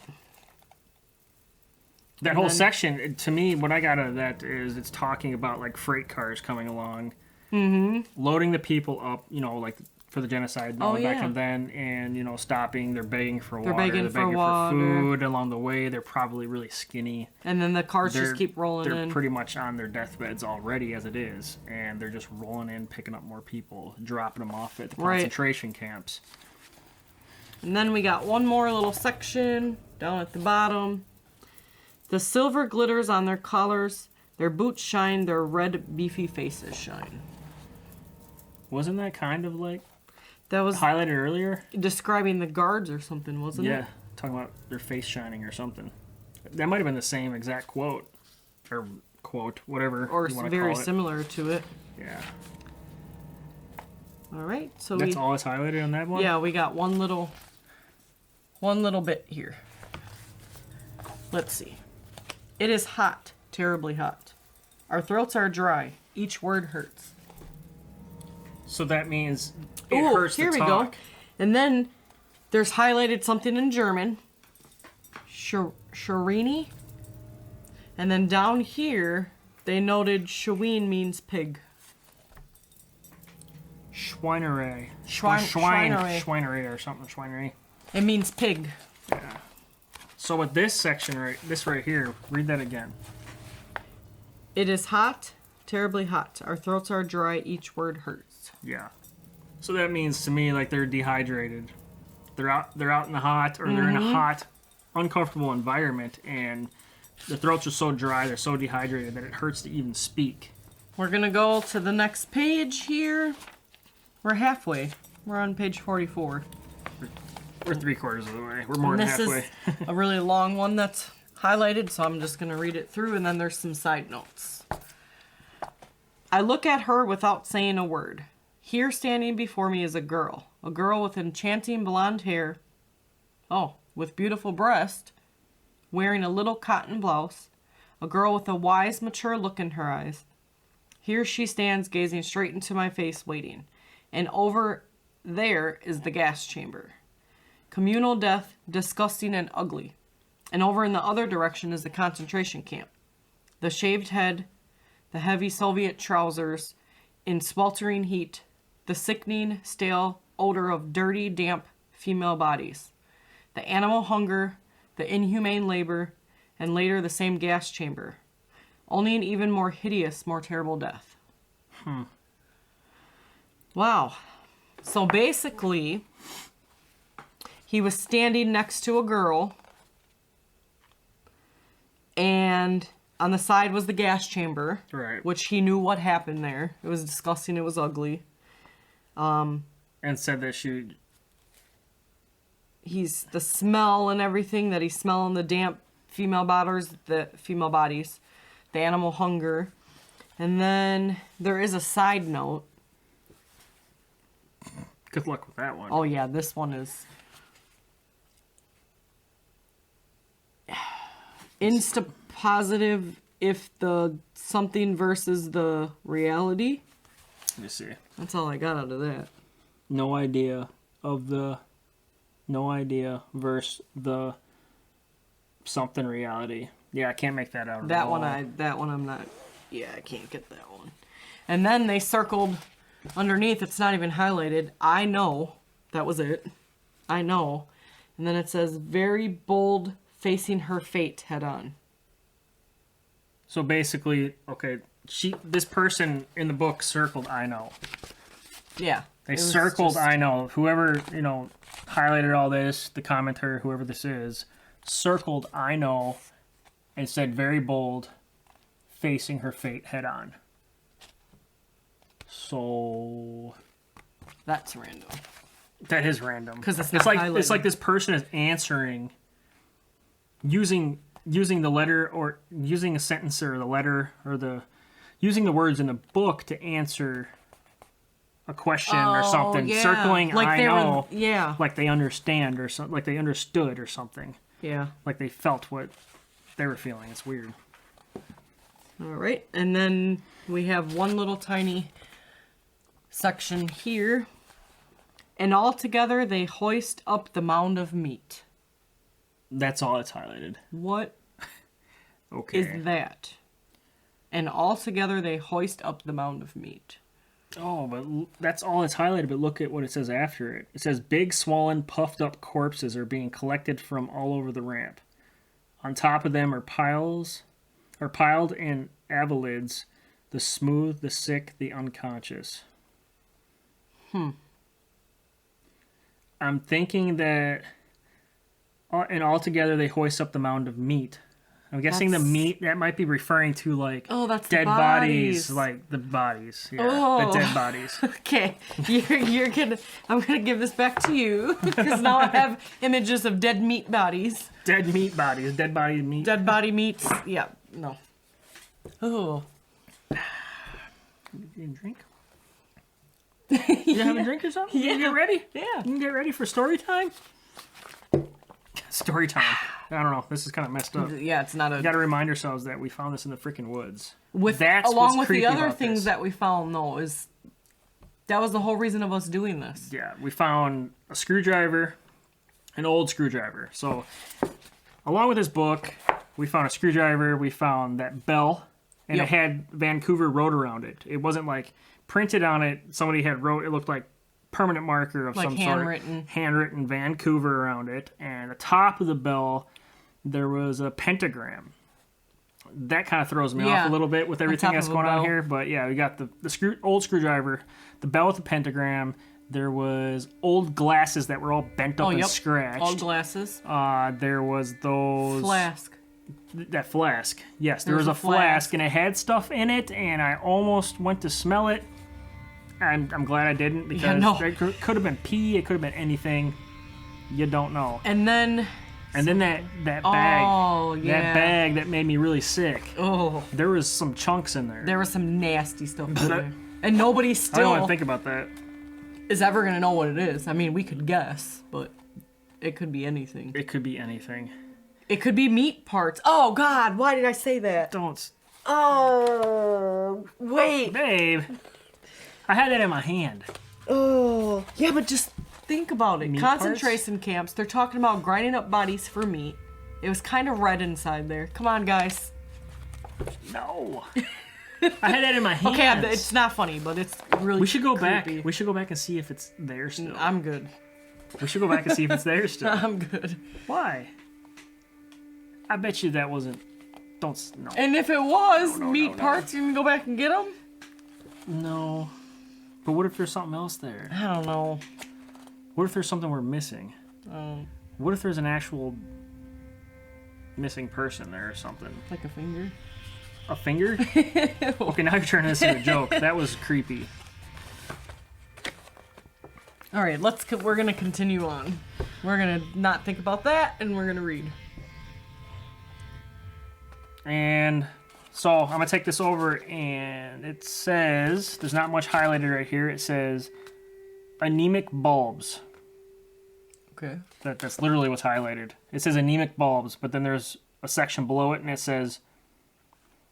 Speaker 1: That whole section, to me, what I got out of that is it's talking about, like, freight cars coming along, loading the people up, you know, like, for the genocide back then, and, you know, stopping. They're begging for water. They're begging for food along the way. They're probably really skinny.
Speaker 2: And then the cars just keep rolling in.
Speaker 1: They're pretty much on their deathbeds already as it is, and they're just rolling in, picking up more people, dropping them off at the concentration camps.
Speaker 2: And then we got one more little section down at the bottom. The silver glitters on their collars, their boots shine, their red beefy faces shine.
Speaker 1: Wasn't that kind of like
Speaker 2: that was
Speaker 1: highlighted earlier?
Speaker 2: Describing the guards or something, wasn't it?
Speaker 1: Yeah, talking about their face shining or something. That might have been the same exact quote, or quote, whatever.
Speaker 2: Or
Speaker 1: you want to
Speaker 2: very
Speaker 1: call it.
Speaker 2: similar to it.
Speaker 1: Yeah.
Speaker 2: All right, so
Speaker 1: that's all it's highlighted on that one?
Speaker 2: Yeah, we got one little bit here. Let's see. It is hot, terribly hot. Our throats are dry. Each word hurts.
Speaker 1: So that means it hurts to talk. Here we go.
Speaker 2: And then there's highlighted something in German. Scherini. And then down here, they noted Schwein means pig.
Speaker 1: Schweinerei. Schweinerei or something. Schweinerei.
Speaker 2: It means pig.
Speaker 1: Yeah. So with this section, this right here, read that again.
Speaker 2: It is hot, terribly hot. Our throats are dry. Each word hurts.
Speaker 1: Yeah. So that means to me, like, they're dehydrated. They're out in the hot, or they're in a hot, uncomfortable environment, and the throats are so dry, they're so dehydrated that it hurts to even speak.
Speaker 2: We're gonna go to the next page here. We're halfway. We're on page 44.
Speaker 1: We're 3/4 of the way. We're more than halfway.
Speaker 2: This is a really long one that's highlighted, so I'm just going to read it through, and then there's some side notes. I look at her without saying a word. Here standing before me is a girl with enchanting blonde hair, with beautiful breast, wearing a little cotton blouse, a girl with a wise, mature look in her eyes. Here she stands gazing straight into my face, waiting, and over there is the gas chamber. Communal death, disgusting and ugly. And over in the other direction is the concentration camp. The shaved head, the heavy Soviet trousers, in sweltering heat, the sickening, stale odor of dirty, damp female bodies. The animal hunger, the inhumane labor, and later the same gas chamber. Only an even more hideous, more terrible death. Wow. So basically, he was standing next to a girl, and on the side was the gas chamber, which he knew what happened there. It was disgusting. It was ugly.
Speaker 1: And said that
Speaker 2: he's the smell and everything that he's smelling, the damp female bodies, the animal hunger. And then there is a side note.
Speaker 1: Good luck with that one.
Speaker 2: Oh yeah, this one is insta positive if the something versus the reality.
Speaker 1: Let me see.
Speaker 2: That's all I got out of that.
Speaker 1: No idea versus the something reality. Yeah, I can't make that out.
Speaker 2: That one I'm not. Yeah, I can't get that one. And then they circled underneath. It's not even highlighted. I know. That was it. I know. And then it says very bold, facing her fate head on.
Speaker 1: So basically, okay, this person in the book circled I know.
Speaker 2: Yeah.
Speaker 1: They circled I know. Whoever, highlighted all this, the commenter, whoever this is, circled I know and said very bold, facing her fate head on. So
Speaker 2: that's random.
Speaker 1: That is random.
Speaker 2: Because it's
Speaker 1: like this person is answering using the letter, or using a sentence or the letter, or using the words in the book to answer a question or something,
Speaker 2: yeah.
Speaker 1: circling
Speaker 2: like
Speaker 1: I
Speaker 2: they
Speaker 1: know,
Speaker 2: yeah.
Speaker 1: like they understand or something, like they understood or something.
Speaker 2: Yeah.
Speaker 1: Like they felt what they were feeling. It's weird.
Speaker 2: All right, and then we have one little tiny section here. And all together they hoist up the mound of meat.
Speaker 1: That's all it's highlighted.
Speaker 2: What
Speaker 1: Okay.
Speaker 2: is that? And all together they hoist up the mound of meat.
Speaker 1: Oh, but that's all it's highlighted, but look at what it says after it. It says, big, swollen, puffed up corpses are being collected from all over the ramp. On top of them are piled in invalids, the smooth, the sick, the unconscious. I'm thinking that, and all together they hoist up the mound of meat. I'm guessing the meat, that might be referring to, like,
Speaker 2: that's
Speaker 1: dead
Speaker 2: the bodies.
Speaker 1: like the bodies. Yeah, the dead bodies.
Speaker 2: Okay, I'm gonna give this back to you because now I have images of dead meat bodies.
Speaker 1: Dead meat bodies, dead body meat.
Speaker 2: Dead body meats. Yeah, no. Oh.
Speaker 1: You can drink? You have a drink or something?
Speaker 2: Yeah.
Speaker 1: You get ready?
Speaker 2: Yeah.
Speaker 1: You can get ready for story time? Story time. I don't know. This is kind of messed up.
Speaker 2: Yeah, it's not a.
Speaker 1: We got to remind ourselves that we found this in the freaking woods.
Speaker 2: Along with the other
Speaker 1: about
Speaker 2: things
Speaker 1: this.
Speaker 2: that we found, though, that was the whole reason of us doing this.
Speaker 1: Yeah, we found a screwdriver, an old screwdriver. So, along with this book, we found a screwdriver. We found that bell, and it had Vancouver wrote around it. It wasn't like printed on it. Somebody had wrote. It looked like permanent marker of
Speaker 2: like
Speaker 1: some
Speaker 2: handwritten.
Speaker 1: sort. Handwritten Vancouver around it. And the top of the bell, there was a pentagram. That kind of throws me off a little bit with everything that's going on here. But yeah, we got the old screwdriver, the bell with the pentagram. There was old glasses that were all bent up and scratched.
Speaker 2: Old glasses.
Speaker 1: There was those...
Speaker 2: Flask.
Speaker 1: That flask. Yes, there was a flask, and it had stuff in it, and I almost went to smell it. I'm glad I didn't, because it could have been pee, it could have been anything. You don't know.
Speaker 2: And then
Speaker 1: that bag.
Speaker 2: Oh, yeah.
Speaker 1: That bag that made me really sick.
Speaker 2: Oh.
Speaker 1: There was some chunks in there.
Speaker 2: There was some nasty stuff in there. And nobody
Speaker 1: I
Speaker 2: still
Speaker 1: don't want to think about that.
Speaker 2: is ever going to know what it is. I mean, we could guess, but it could be anything.
Speaker 1: It could be anything.
Speaker 2: It could be meat parts. Oh, God, why did I say that?
Speaker 1: Don't.
Speaker 2: Oh, wait.
Speaker 1: Babe. I had that in my hand.
Speaker 2: Oh. Yeah, but just think about it.
Speaker 1: Meat
Speaker 2: Concentration camps, they're talking about grinding up bodies for meat. It was kind of red inside there. Come on, guys.
Speaker 1: No. I had that in my hands.
Speaker 2: Okay, it's not funny, but it's really
Speaker 1: We should go
Speaker 2: creepy.
Speaker 1: back. We should go back and see if it's there still.
Speaker 2: I'm good.
Speaker 1: We should go back and see if it's there still.
Speaker 2: I'm good.
Speaker 1: Why? I bet you that wasn't... No.
Speaker 2: And if it was meat parts, you can go back and get them?
Speaker 1: No. But what if there's something else there?
Speaker 2: I don't know.
Speaker 1: What if there's something we're missing? What if there's an actual missing person there or something?
Speaker 2: Like a finger?
Speaker 1: A finger? Okay, now you're turning this into a joke. That was creepy.
Speaker 2: All right, we're going to continue on. We're going to not think about that, and we're going to read.
Speaker 1: And so I'm going to take this over, and it says, there's not much highlighted right here. It says anemic bulbs.
Speaker 2: Okay.
Speaker 1: That's literally what's highlighted. It says anemic bulbs, but then there's a section below it, and it says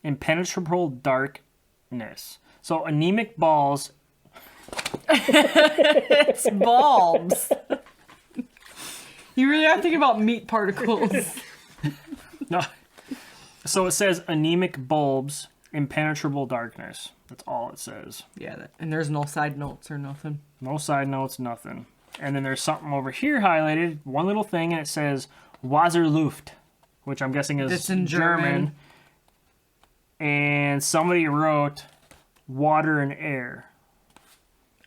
Speaker 1: impenetrable darkness. So anemic balls.
Speaker 2: It's bulbs. You really are thinking about meat particles.
Speaker 1: No. So it says anemic bulbs, impenetrable darkness. That's all it says.
Speaker 2: Yeah, and there's no side notes or nothing.
Speaker 1: No side notes, nothing. And then there's something over here highlighted, one little thing, and it says Wasserluft, which I'm guessing is
Speaker 2: it's in German.
Speaker 1: And somebody wrote water and air.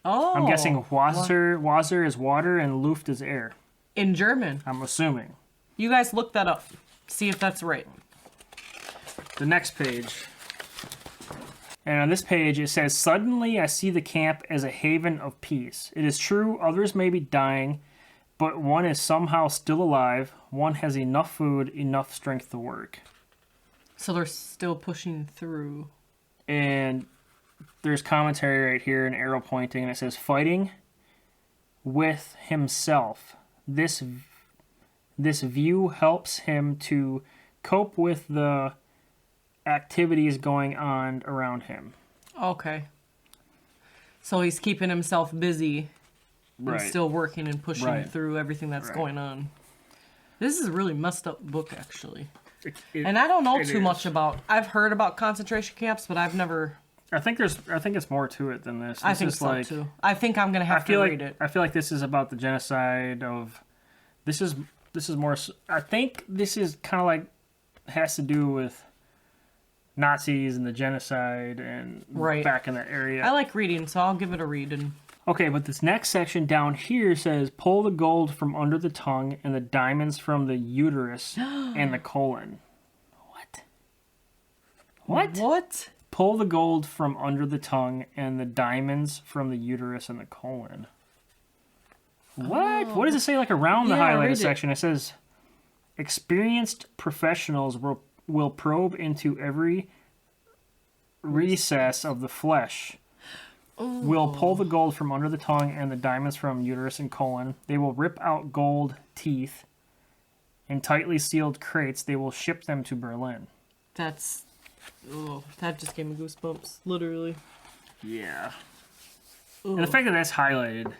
Speaker 2: Oh.
Speaker 1: I'm guessing Wasser is water and Luft is air.
Speaker 2: In German.
Speaker 1: I'm assuming.
Speaker 2: You guys look that up. See if that's right.
Speaker 1: The next page. And on this page it says, suddenly I see the camp as a haven of peace. It is true, others may be dying, but one is somehow still alive. One has enough food, enough strength to work.
Speaker 2: So they're still pushing through.
Speaker 1: And there's commentary right here, an arrow pointing, and it says, fighting with himself. This view helps him to cope with the activities going on around him.
Speaker 2: Okay. So he's keeping himself busy and still working and pushing through everything that's going on. This is a really messed up book, actually. And I don't know too much about... I've heard about concentration camps, but I've never... I think
Speaker 1: it's more to it than this.
Speaker 2: I think so, too. I think I'm going to have to read it.
Speaker 1: I feel like this is about the genocide of... This is more... I think this is kind of like... has to do with Nazis and the genocide and back in that area.
Speaker 2: I like reading, so I'll give it a read. And
Speaker 1: okay, but this next section down here says, pull the gold from under the tongue and the diamonds from the uterus and the colon. What? Pull the gold from under the tongue and the diamonds from the uterus and the colon. What? What does it say like around the highlighted section? It says, experienced professionals will probe into every recess of the flesh. Will pull the gold from under the tongue and the diamonds from uterus and colon. They will rip out gold teeth. In tightly sealed crates, they will ship them to Berlin.
Speaker 2: That just gave me goosebumps, literally.
Speaker 1: Yeah. Ooh. And the fact that that's highlighted...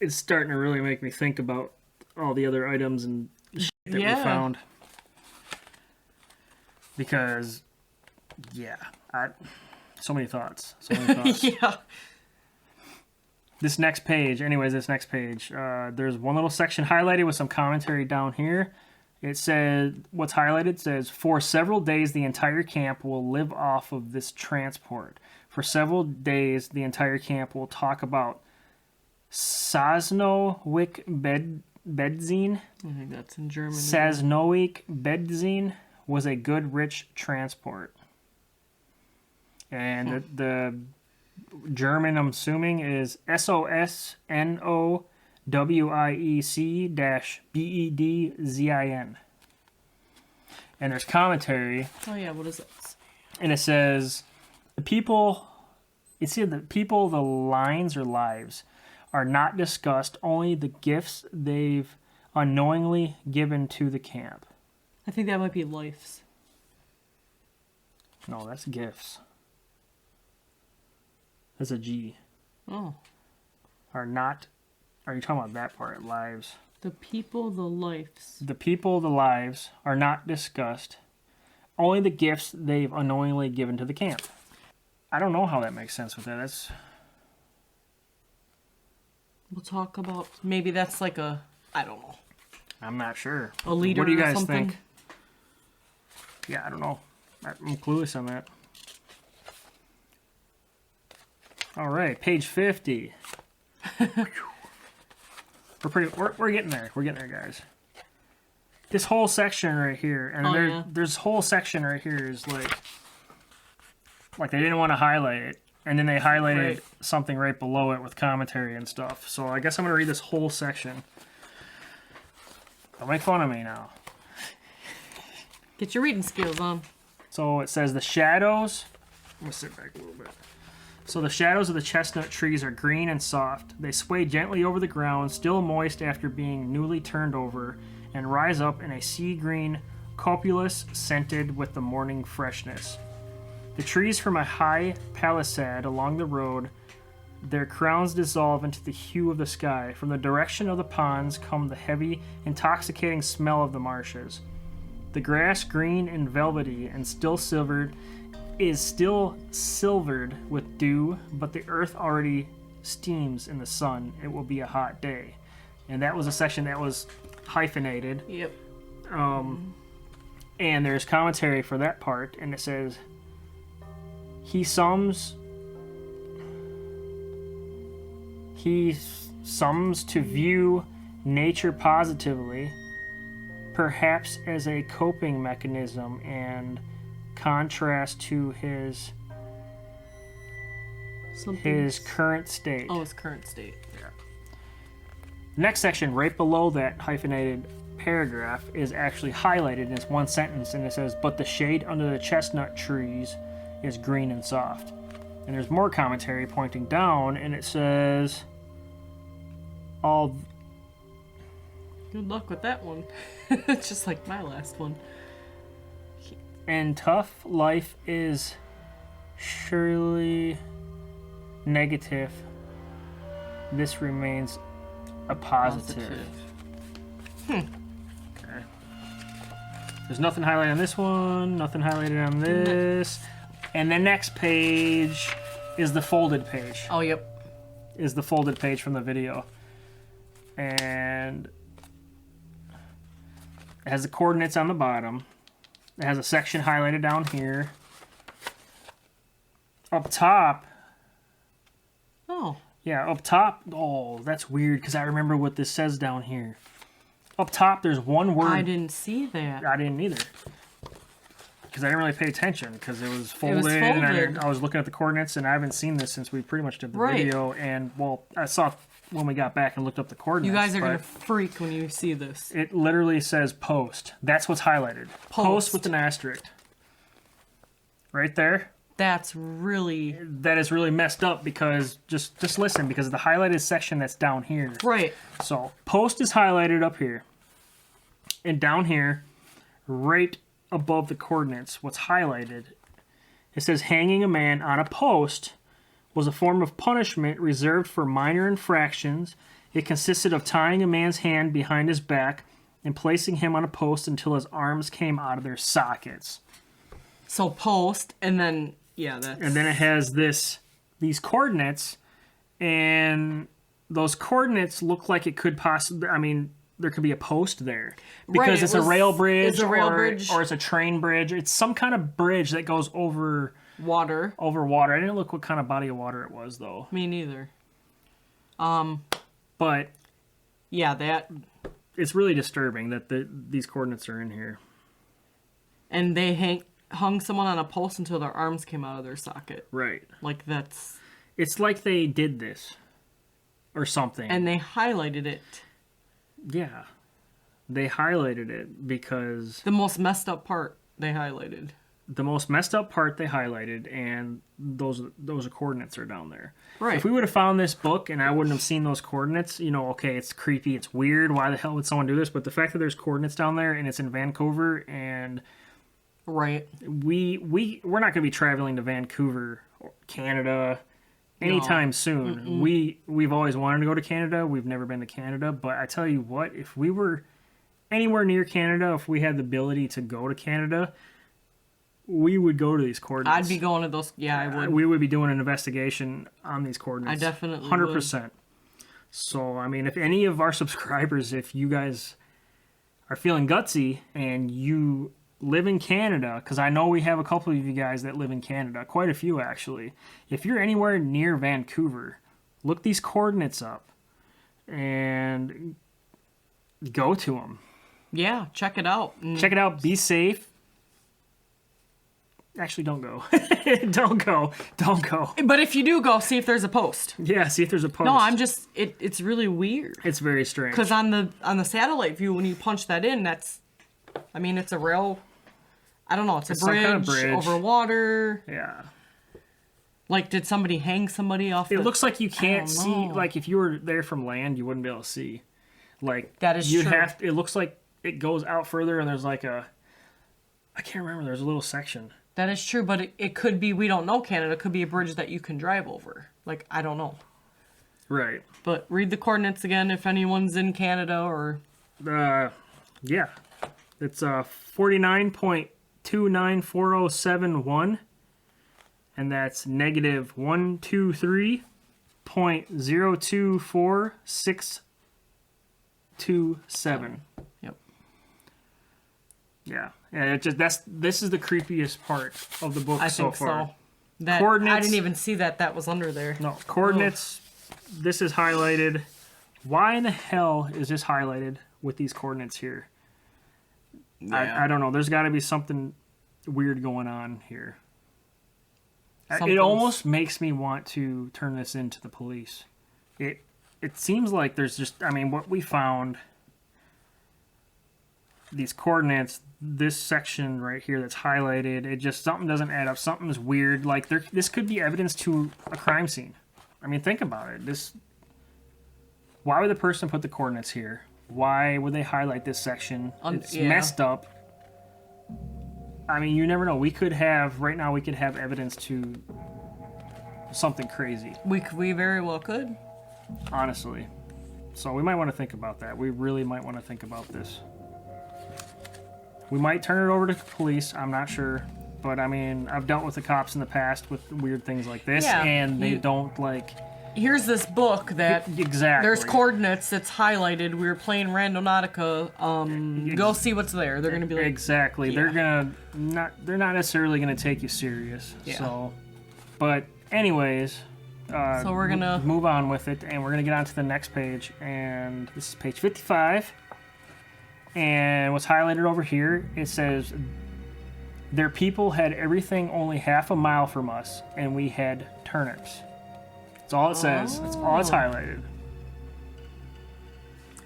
Speaker 1: it's starting to really make me think about all the other items and shit that we found. Because, so many thoughts.
Speaker 2: Yeah.
Speaker 1: This next page, there's one little section highlighted with some commentary down here. It said, what's highlighted says, for several days the entire camp will live off of this transport. For several days the entire camp will talk about Saznowick Bedzine.
Speaker 2: I think that's in German.
Speaker 1: Saznowick Bedzine was a good rich transport. And the German, I'm assuming, is SOSNOWIEC-BEDZIN. And there's commentary.
Speaker 2: Oh yeah, what is it?
Speaker 1: And it says, the people, the lines or lives are not discussed, only the gifts they've unknowingly given to the camp.
Speaker 2: I think that might be lives.
Speaker 1: No, that's gifts. That's a G.
Speaker 2: Oh.
Speaker 1: Are you talking about that part? Lives.
Speaker 2: The people, the lives.
Speaker 1: The people, the lives are not discussed. Only the gifts they've unknowingly given to the camp. I don't know how that makes sense with that.
Speaker 2: We'll talk about... Maybe that's like a... I don't know.
Speaker 1: I'm not sure.
Speaker 2: A leader or something? What do you guys think?
Speaker 1: Yeah, I don't know. I'm clueless on that. All right, page 50. We're getting there. We're getting there, guys. This whole section right here, and there's whole section right here is like they didn't want to highlight it, and then they highlighted something right below it with commentary and stuff. So I guess I'm gonna read this whole section. Don't make fun of me now.
Speaker 2: Get your reading skills on.
Speaker 1: So it says the shadows. I'm gonna sit back a little bit. So the shadows of the chestnut trees are green and soft. They sway gently over the ground, still moist after being newly turned over, and rise up in a sea green, copulous, scented with the morning freshness. The trees from a high palisade along the road, their crowns dissolve into the hue of the sky. From the direction of the ponds come the heavy, intoxicating smell of the marshes. The grass, green and velvety and still silvered, is still silvered with dew, but the earth already steams in the sun. It will be a hot day. And that was a section that was hyphenated.
Speaker 2: Yep.
Speaker 1: And there's commentary for that part, and it says, he sums to view nature positively, perhaps as a coping mechanism and contrast to his current state.
Speaker 2: Oh, his current state.
Speaker 1: Yeah. Next section, right below that hyphenated paragraph is actually highlighted and it's one sentence, and it says, "But the shade under the chestnut trees is green and soft." And there's more commentary pointing down, and it says, "All."
Speaker 2: Good luck with that one. Just like my last one.
Speaker 1: And tough life is surely negative. This remains a positive. Okay. There's nothing highlighted on this one, nothing highlighted on this. And the next page is the folded page.
Speaker 2: Oh, yep.
Speaker 1: Is the folded page from the video. And it has the coordinates on the bottom. It has a section highlighted down here. Up top.
Speaker 2: Oh.
Speaker 1: Yeah, up top. Oh, that's weird because I remember what this says down here. Up top, there's one word.
Speaker 2: I didn't see that.
Speaker 1: I didn't either. Because I didn't really pay attention because it was folded. And I was looking at the coordinates, and I haven't seen this since we pretty much did the video. And, well, I saw when we got back and looked up the coordinates.
Speaker 2: You guys are going to freak when you see this.
Speaker 1: It literally says post. That's what's highlighted. Post with an asterisk. Right there.
Speaker 2: That is
Speaker 1: really messed up because just listen, because of the highlighted section that's down here.
Speaker 2: Right.
Speaker 1: So post is highlighted up here. And down here, right above the coordinates, what's highlighted, it says hanging a man on a post was a form of punishment reserved for minor infractions. It consisted of tying a man's hand behind his back and placing him on a post until his arms came out of their sockets.
Speaker 2: So post, and then, yeah, that's...
Speaker 1: And then it has these coordinates, and those coordinates look like it could possibly... I mean, there could be a post there. Because it's a rail bridge, or it's a train bridge. It's some kind of bridge that goes over...
Speaker 2: Water.
Speaker 1: Over water. I didn't look what kind of body of water it was, though.
Speaker 2: Me neither.
Speaker 1: But...
Speaker 2: Yeah, that...
Speaker 1: It's really disturbing that these coordinates are in here.
Speaker 2: And they hung someone on a post until their arms came out of their socket.
Speaker 1: Right.
Speaker 2: Like, that's...
Speaker 1: It's like they did this. Or something.
Speaker 2: And they highlighted it.
Speaker 1: Yeah. They highlighted it because...
Speaker 2: The most messed up part they highlighted.
Speaker 1: The most messed up part they highlighted, and those coordinates are down there.
Speaker 2: Right.
Speaker 1: If we would have found this book and I wouldn't have seen those coordinates, okay, it's creepy, it's weird, why the hell would someone do this? But the fact that there's coordinates down there and it's in Vancouver, and
Speaker 2: right,
Speaker 1: we're not going to be traveling to Vancouver, Canada, anytime soon. Mm-mm. We've always wanted to go to Canada. We've never been to Canada, but I tell you what, if we were anywhere near Canada, if we had the ability to go to Canada, we would go to these coordinates.
Speaker 2: I'd be going to those. Yeah, I would.
Speaker 1: We would be doing an investigation on these coordinates.
Speaker 2: I definitely
Speaker 1: 100%. So, I mean, if any of our subscribers, if you guys are feeling gutsy and you live in Canada, because I know we have a couple of you guys that live in Canada, quite a few actually. If you're anywhere near Vancouver, look these coordinates up and go to them.
Speaker 2: Yeah, check it out.
Speaker 1: Check it out. Be safe. Actually, don't go. Don't go.
Speaker 2: But if you do go, see if there's a post.
Speaker 1: Yeah, see if there's a post.
Speaker 2: No, it's really weird.
Speaker 1: It's very strange.
Speaker 2: Because on the satellite view, when you punch that in, it's a rail. I don't know. It's a bridge,
Speaker 1: some kind of bridge
Speaker 2: over water.
Speaker 1: Yeah.
Speaker 2: Like, did somebody hang somebody off?
Speaker 1: It looks like you can't see. Like, if you were there from land, you wouldn't be able to see. Like,
Speaker 2: that is true.
Speaker 1: It looks like it goes out further, and there's like I can't remember. There's a little section.
Speaker 2: That is true, but it could be, we don't know Canada, it could be a bridge that you can drive over. Like, I don't know.
Speaker 1: Right.
Speaker 2: But read the coordinates again if anyone's in Canada or...
Speaker 1: Yeah. It's 49.294071, and that's negative 123.024627.
Speaker 2: Yep.
Speaker 1: Yeah. And this is the creepiest part of the book so far.
Speaker 2: So. Coordinates. I didn't even see that was under there.
Speaker 1: No, coordinates. Ugh. This is highlighted. Why in the hell is this highlighted with these coordinates here? Yeah. I don't know. There's got to be something weird going on here. It almost makes me want to turn this into the police. It seems like there's just, what we found these coordinates, this section right here that's highlighted, it just, something doesn't add up. Something's weird. Like, this could be evidence to a crime scene. I mean, think about it. Why would the person put the coordinates here? Why would they highlight this section? It's messed up. I mean, you never know. Right now, we could have evidence to something crazy.
Speaker 2: We very well could.
Speaker 1: Honestly. So we might want to think about that. We really might want to think about this. We might turn it over to police. I'm not sure. But, I mean, I've dealt with the cops in the past with weird things like this. Yeah, and they don't, like...
Speaker 2: Here's this book that...
Speaker 1: Exactly.
Speaker 2: There's coordinates that's highlighted. We were playing Randonautica. Go see what's there. They're going to be like...
Speaker 1: Exactly. Yeah. They're not necessarily going to take you serious. Yeah. So, but, anyways...
Speaker 2: so we're going to...
Speaker 1: Move on with it, and we're going to get on to the next page. And this is page 55. And what's highlighted over here, it says... Their people had everything only half a mile from us, and we had turnips. That's all it says. That's all it's highlighted.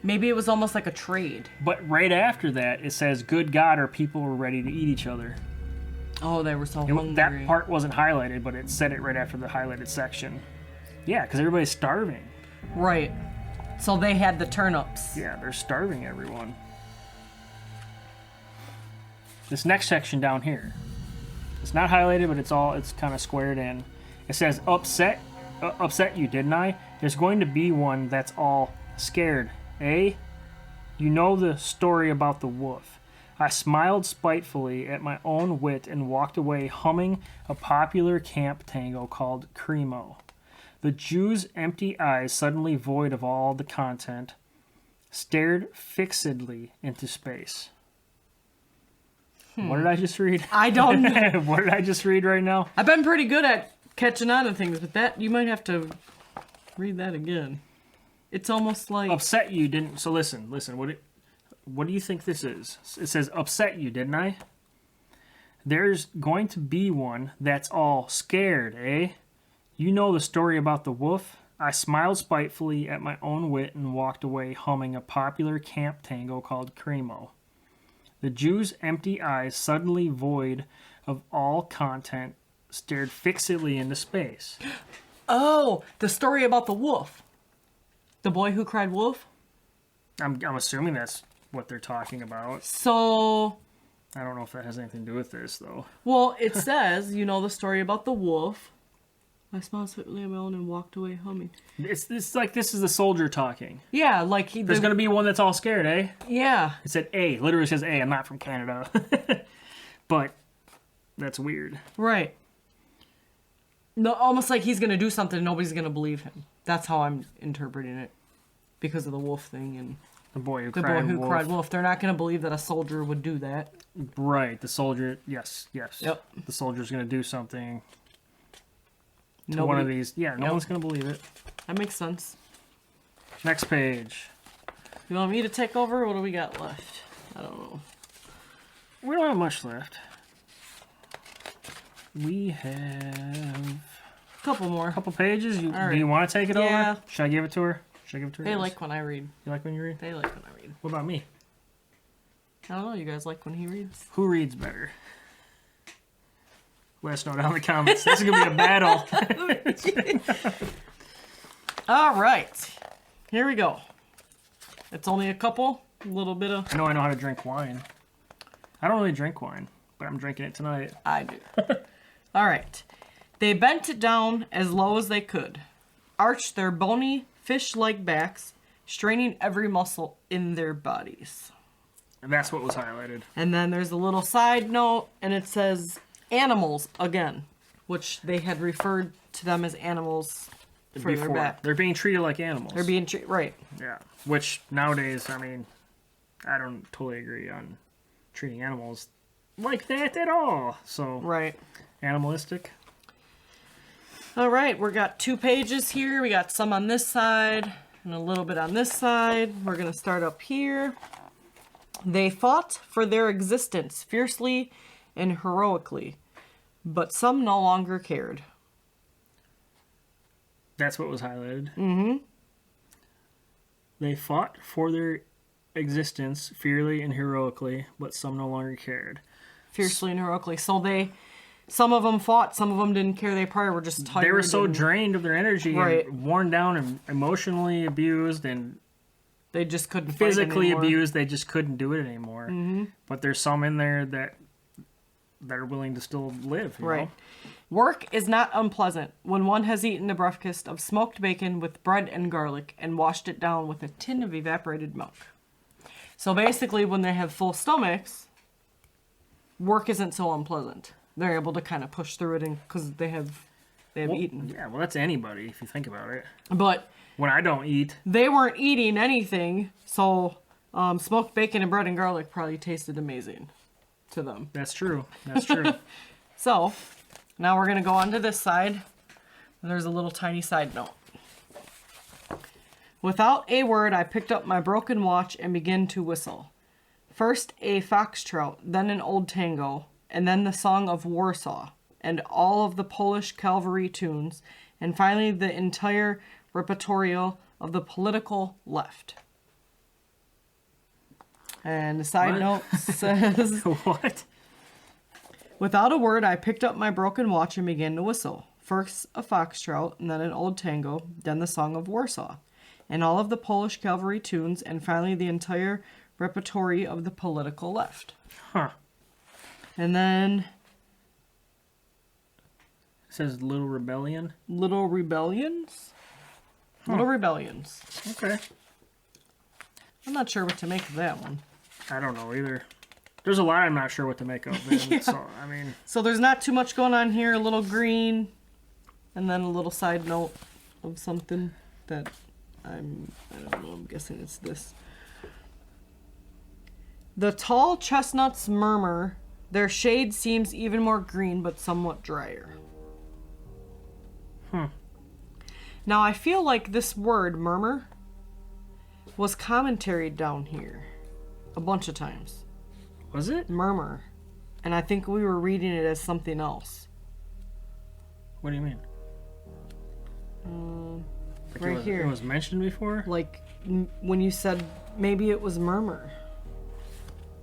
Speaker 2: Maybe it was almost like a trade.
Speaker 1: But right after that, it says, good God, our people were ready to eat each other.
Speaker 2: Oh, they were so hungry.
Speaker 1: That part wasn't highlighted, but it said it right after the highlighted section. Yeah, because everybody's starving.
Speaker 2: Right. So they had the turnips.
Speaker 1: Yeah, they're starving everyone. This next section down here, it's not highlighted, but it's kind of squared in. It says, upset you, didn't I? There's going to be one that's all scared, eh? You know the story about the wolf. I smiled spitefully at my own wit and walked away humming a popular camp tango called Cremo. The Jew's empty eyes, suddenly void of all the content, stared fixedly into space. What did I just read?
Speaker 2: I don't know.
Speaker 1: What did I just read right now?
Speaker 2: I've been pretty good at catching on to things, but that, you might have to read that again. It's almost like...
Speaker 1: Upset you, didn't... So listen. What do you think this is? It says, upset you, didn't I? There's going to be one that's all scared, eh? You know the story about the wolf? I smiled spitefully at my own wit and walked away humming a popular camp tango called Cremo. The Jew's empty eyes, suddenly void of all content, stared fixedly into space.
Speaker 2: Oh, the story about the wolf. The boy who cried wolf?
Speaker 1: I'm assuming that's what they're talking about.
Speaker 2: So...
Speaker 1: I don't know if that has anything to do with this, though.
Speaker 2: Well, it says, you know the story about the wolf. I smiled sweetly at my own and walked away humming.
Speaker 1: It's like this is the soldier talking.
Speaker 2: Yeah, like
Speaker 1: there's going to be one that's all scared, eh?
Speaker 2: Yeah.
Speaker 1: It said A. Literally says A. I'm not from Canada. But that's weird.
Speaker 2: Right. No, almost like he's going to do something and nobody's going to believe him. That's how I'm interpreting it. Because of the wolf thing and...
Speaker 1: The boy who cried wolf.
Speaker 2: They're not going to believe that a soldier would do that.
Speaker 1: Right. The soldier... Yes.
Speaker 2: Yep.
Speaker 1: The soldier's going to do something... One of these. Yeah, no one's going to believe it.
Speaker 2: That makes sense.
Speaker 1: Next page.
Speaker 2: You want me to take over? What do we got left? I don't know.
Speaker 1: We don't have much left. We have...
Speaker 2: A couple more.
Speaker 1: A couple pages. Do you want to take it over? Should I give it to her?
Speaker 2: They like when I read.
Speaker 1: You like when you read?
Speaker 2: They like when I read.
Speaker 1: What about me?
Speaker 2: I don't know. You guys like when he reads?
Speaker 1: Who reads better? Let us know down in the comments. This is going to be a battle.
Speaker 2: All right. Here we go. It's only a little bit of...
Speaker 1: I know how to drink wine. I don't really drink wine, but I'm drinking it tonight.
Speaker 2: I do. All right. They bent it down as low as they could, arched their bony, fish-like backs, straining every muscle in their bodies.
Speaker 1: And that's what was highlighted.
Speaker 2: And then there's a little side note, and it says... Animals again, which they had referred to them as animals further back.
Speaker 1: They're being treated like animals.
Speaker 2: They're being treated right.
Speaker 1: Yeah, which nowadays, I mean, I don't totally agree on treating animals like that at all. So
Speaker 2: right,
Speaker 1: animalistic.
Speaker 2: All right, we got 2 pages here. We got some on this side and a little bit on this side. We're gonna start up here. They fought for their existence fiercely and heroically, but some no longer cared.
Speaker 1: That's what was highlighted.
Speaker 2: Mm-hmm.
Speaker 1: They fought for their existence fiercely and heroically, but some no longer cared.
Speaker 2: Fiercely and heroically. So some of them fought, some of them didn't care. They probably were just tired.
Speaker 1: They were so drained of their energy,
Speaker 2: Right.
Speaker 1: and worn down and emotionally abused and
Speaker 2: they just couldn't
Speaker 1: physically
Speaker 2: fight anymore.
Speaker 1: abused. They just couldn't do it anymore.
Speaker 2: Mm-hmm.
Speaker 1: But there's some in there that are willing to still live. You
Speaker 2: Right.
Speaker 1: know?
Speaker 2: Work is not unpleasant when one has eaten a breakfast of smoked bacon with bread and garlic and washed it down with a tin of evaporated milk. So basically, when they have full stomachs, work isn't so unpleasant. They're able to kind of push through it because they have eaten.
Speaker 1: Yeah, well, that's anybody if you think about it.
Speaker 2: But
Speaker 1: When I don't eat,
Speaker 2: they weren't eating anything, so smoked bacon and bread and garlic probably tasted amazing to them.
Speaker 1: that's true. That's true.
Speaker 2: So, now we're going to go on to this side. There's a little tiny side note. Without a word, I picked up my broken watch and began to whistle. First a foxtrot, then an old tango, and then the Song of Warsaw, and all of the Polish cavalry tunes, and finally the entire repertoire of the political left. And the side note says...
Speaker 1: What?
Speaker 2: Without a word, I picked up my broken watch and began to whistle. First a foxtrot, and then an old tango, then the Song of Warsaw, and all of the Polish cavalry tunes, and finally the entire repertoire of the political left.
Speaker 1: Huh.
Speaker 2: And then
Speaker 1: It says Little Rebellion.
Speaker 2: Little Rebellions? Little Rebellions.
Speaker 1: Okay.
Speaker 2: I'm not sure what to make of that one.
Speaker 1: I don't know either. There's a lot I'm not sure what to make of. Man.
Speaker 2: Yeah.
Speaker 1: So, I mean...
Speaker 2: So there's not too much going on here. A little green, and then a little side note of something that I don't know, I'm guessing it's this. The tall chestnuts murmur, their shade seems even more green but somewhat drier. Now I feel like this word, murmur, was commentaried down here a bunch of times.
Speaker 1: Was it?
Speaker 2: Murmur. And I think we were reading it as something else.
Speaker 1: What do you mean? Like
Speaker 2: Right here.
Speaker 1: It was mentioned before?
Speaker 2: Like when you said maybe it was murmur.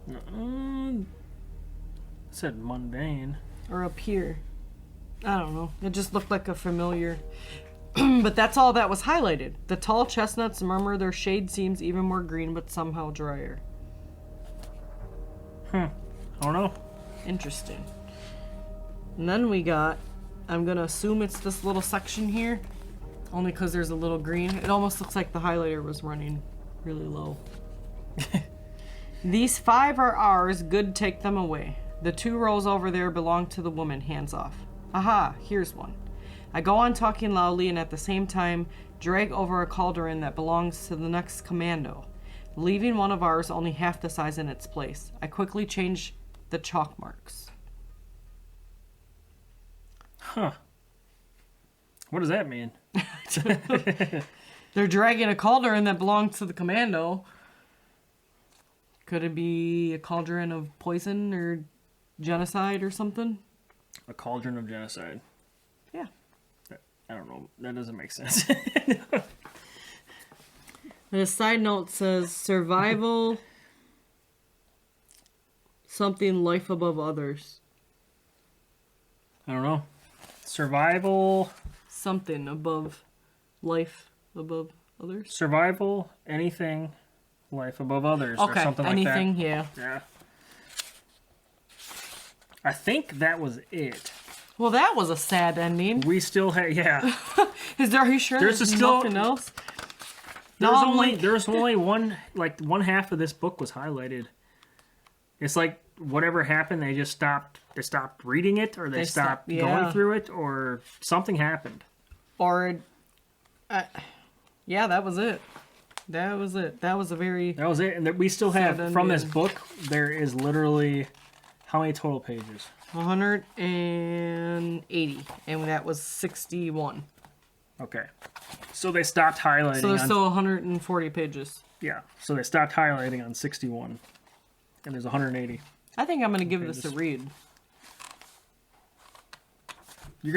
Speaker 1: It said mundane.
Speaker 2: Or up here. I don't know. It just looked like a familiar... But that's all that was highlighted. The tall chestnuts murmur, their shade seems even more green but somehow drier.
Speaker 1: I don't know.
Speaker 2: Interesting. And then we got... I'm going to assume it's this little section here. Only because there's a little green. It almost looks like the highlighter was running really low. These 5 are ours. Good, take them away. The 2 rows over there belong to the woman. Hands off. Aha, here's one. I go on talking loudly and at the same time drag over a cauldron that belongs to the next commando, leaving one of ours only half the size in its place. I quickly change the chalk marks.
Speaker 1: Huh. What does that mean?
Speaker 2: They're dragging a cauldron that belongs to the commando. Could it be a cauldron of poison or genocide or something?
Speaker 1: A cauldron of genocide.
Speaker 2: Yeah.
Speaker 1: I don't know. That doesn't make sense.
Speaker 2: The side note says survival something life above others.
Speaker 1: I don't know. Survival.
Speaker 2: Something above life above others.
Speaker 1: Survival. Anything. Life above others. Or
Speaker 2: Okay,
Speaker 1: something like
Speaker 2: anything,
Speaker 1: that.
Speaker 2: yeah.
Speaker 1: Yeah. I think that was it.
Speaker 2: Well, that was a sad ending.
Speaker 1: We still have, yeah.
Speaker 2: Are you sure
Speaker 1: There's
Speaker 2: there's
Speaker 1: still-
Speaker 2: nothing else?
Speaker 1: There's only one half of this book was highlighted. It's like whatever happened, they stopped reading it, or they stopped
Speaker 2: yeah.
Speaker 1: going through it, or something happened.
Speaker 2: Or, yeah, that was it. That was it. That was a very...
Speaker 1: That was it, and we still
Speaker 2: Sad
Speaker 1: have, from this
Speaker 2: ending.
Speaker 1: book, there is literally, how many total pages?
Speaker 2: 180, and that was 61.
Speaker 1: Okay. So they stopped highlighting
Speaker 2: So there's
Speaker 1: on...
Speaker 2: still 140 pages.
Speaker 1: Yeah, so they stopped highlighting on 61. And there's 180.
Speaker 2: I think I'm going to give this a read.
Speaker 1: You're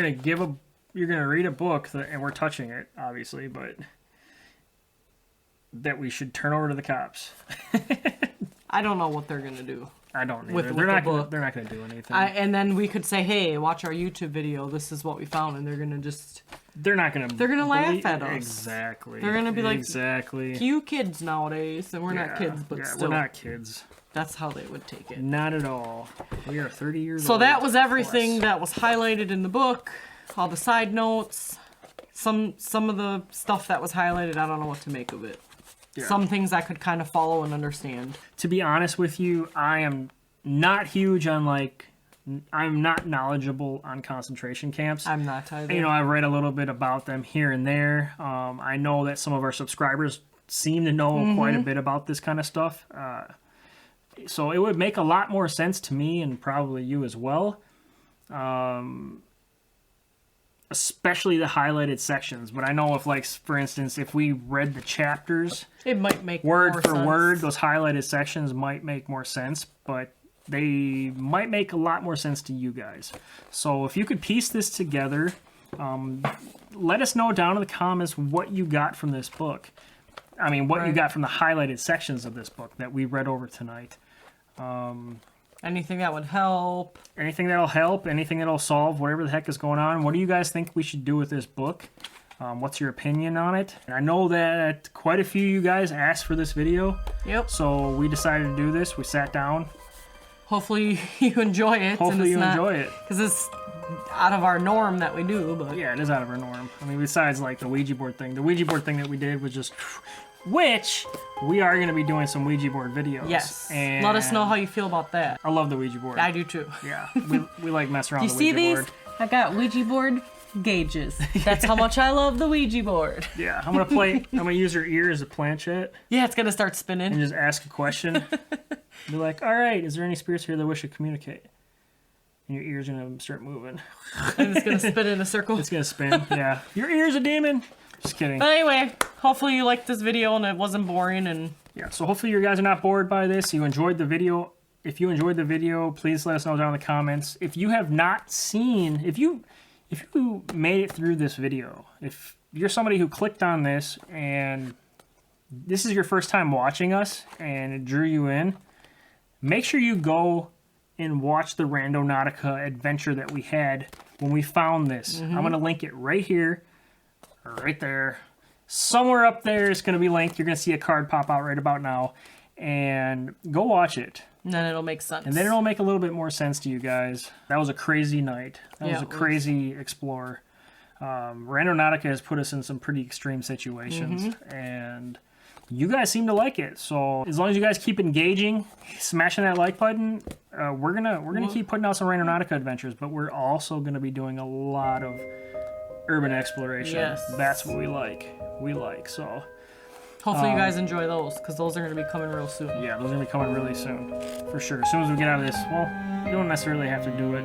Speaker 1: gonna read a book, and we're touching it, obviously, but that we should turn over to the cops.
Speaker 2: I don't know what they're gonna do.
Speaker 1: I don't
Speaker 2: With
Speaker 1: either. They're not gonna do anything.
Speaker 2: And then we could say, hey, watch our YouTube video. This is what we found, and they're gonna laugh at us.
Speaker 1: Exactly.
Speaker 2: They're gonna be like,
Speaker 1: exactly.
Speaker 2: You kids nowadays, and we're not kids, but still,
Speaker 1: we're not kids.
Speaker 2: That's how they would take it.
Speaker 1: Not at all. We are 30 years old.
Speaker 2: So that was everything that was highlighted in the book. All the side notes. Some of the stuff that was highlighted, I don't know what to make of it. Yeah. Some things I could kind of follow and understand.
Speaker 1: To be honest with you, I am not huge on, like, I'm not knowledgeable on concentration camps.
Speaker 2: I'm not either.
Speaker 1: You know, I've read a little bit about them here and there. I know that some of our subscribers seem to know quite a bit about this kind of stuff. So it would make a lot more sense to me, and probably you as well. Especially the highlighted sections. But I know if, like, for instance, if we read the chapters,
Speaker 2: it might make
Speaker 1: word
Speaker 2: more
Speaker 1: for
Speaker 2: sense.
Speaker 1: word, those highlighted sections might make more sense, but they might make a lot more sense to you guys. So if you could piece this together, let us know down in the comments what you got from this book. I mean, what you got from the highlighted sections of this book that we read over tonight.
Speaker 2: Anything that would help.
Speaker 1: Anything that'll help, anything that'll solve whatever the heck is going on. What do you guys think we should do with this book? What's your opinion on it? And I know that quite a few of you guys asked for this video.
Speaker 2: Yep.
Speaker 1: So we decided to do this. We sat down.
Speaker 2: Hopefully you enjoy it.
Speaker 1: Hopefully you enjoy it.
Speaker 2: Because it's out of our norm that we do. But
Speaker 1: yeah, it is out of our norm. I mean, besides, like, the Ouija board thing. The Ouija board thing that we did was just... Which, we are going to be doing some Ouija board videos.
Speaker 2: Yes.
Speaker 1: And
Speaker 2: let us know how you feel about that.
Speaker 1: I love the Ouija board.
Speaker 2: I do too.
Speaker 1: Yeah. We like messing around with the
Speaker 2: Ouija board.
Speaker 1: Ouija board.
Speaker 2: Do you see these? I got Ouija board gauges. That's how much I love the Ouija board.
Speaker 1: Yeah. I'm going to use your ear as a planchette.
Speaker 2: Yeah, it's going to start spinning.
Speaker 1: And just ask a question. Be like, all right, is there any spirits here that wish to communicate? And your ear's going to start moving.
Speaker 2: And it's going to spin in a circle.
Speaker 1: It's going to spin, yeah. Your ear's a demon. Just kidding.
Speaker 2: But anyway, hopefully you liked this video and it wasn't boring. And
Speaker 1: yeah, so hopefully you guys are not bored by this. You enjoyed the video. If you enjoyed the video, please let us know down in the comments. If you have not seen, if you made it through this video, if you're somebody who clicked on this and this is your first time watching us and it drew you in, make sure you go and watch the Randonautica adventure that we had when we found this. I'm going to link it right here. Right there. Somewhere up there it's going to be linked. You're going to see a card pop out right about now. And go watch it.
Speaker 2: And then it'll make sense.
Speaker 1: And then it'll make a little bit more sense to you guys. That was a crazy night. That was a crazy explorer. Randonautica has put us in some pretty extreme situations. And you guys seem to like it. So as long as you guys keep engaging, smashing that like button, we're gonna keep putting out some Randonautica adventures. But we're also going to be doing a lot of urban exploration.
Speaker 2: Yes.
Speaker 1: That's what we like. So
Speaker 2: hopefully you guys enjoy those, because those are going to be coming real soon.
Speaker 1: Yeah, those are going to be coming really soon. For sure. As soon as we get out of this, well, you don't necessarily have to do it.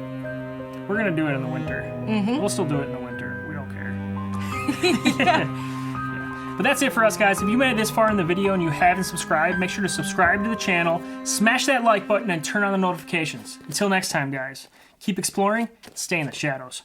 Speaker 1: We're going to do it in the winter. We'll still do it in the winter. We don't care. Yeah. But that's it for us, guys. If you made it this far in the video and you haven't subscribed, make sure to subscribe to the channel, smash that like button, and turn on the notifications. Until next time, guys, keep exploring, stay in the shadows.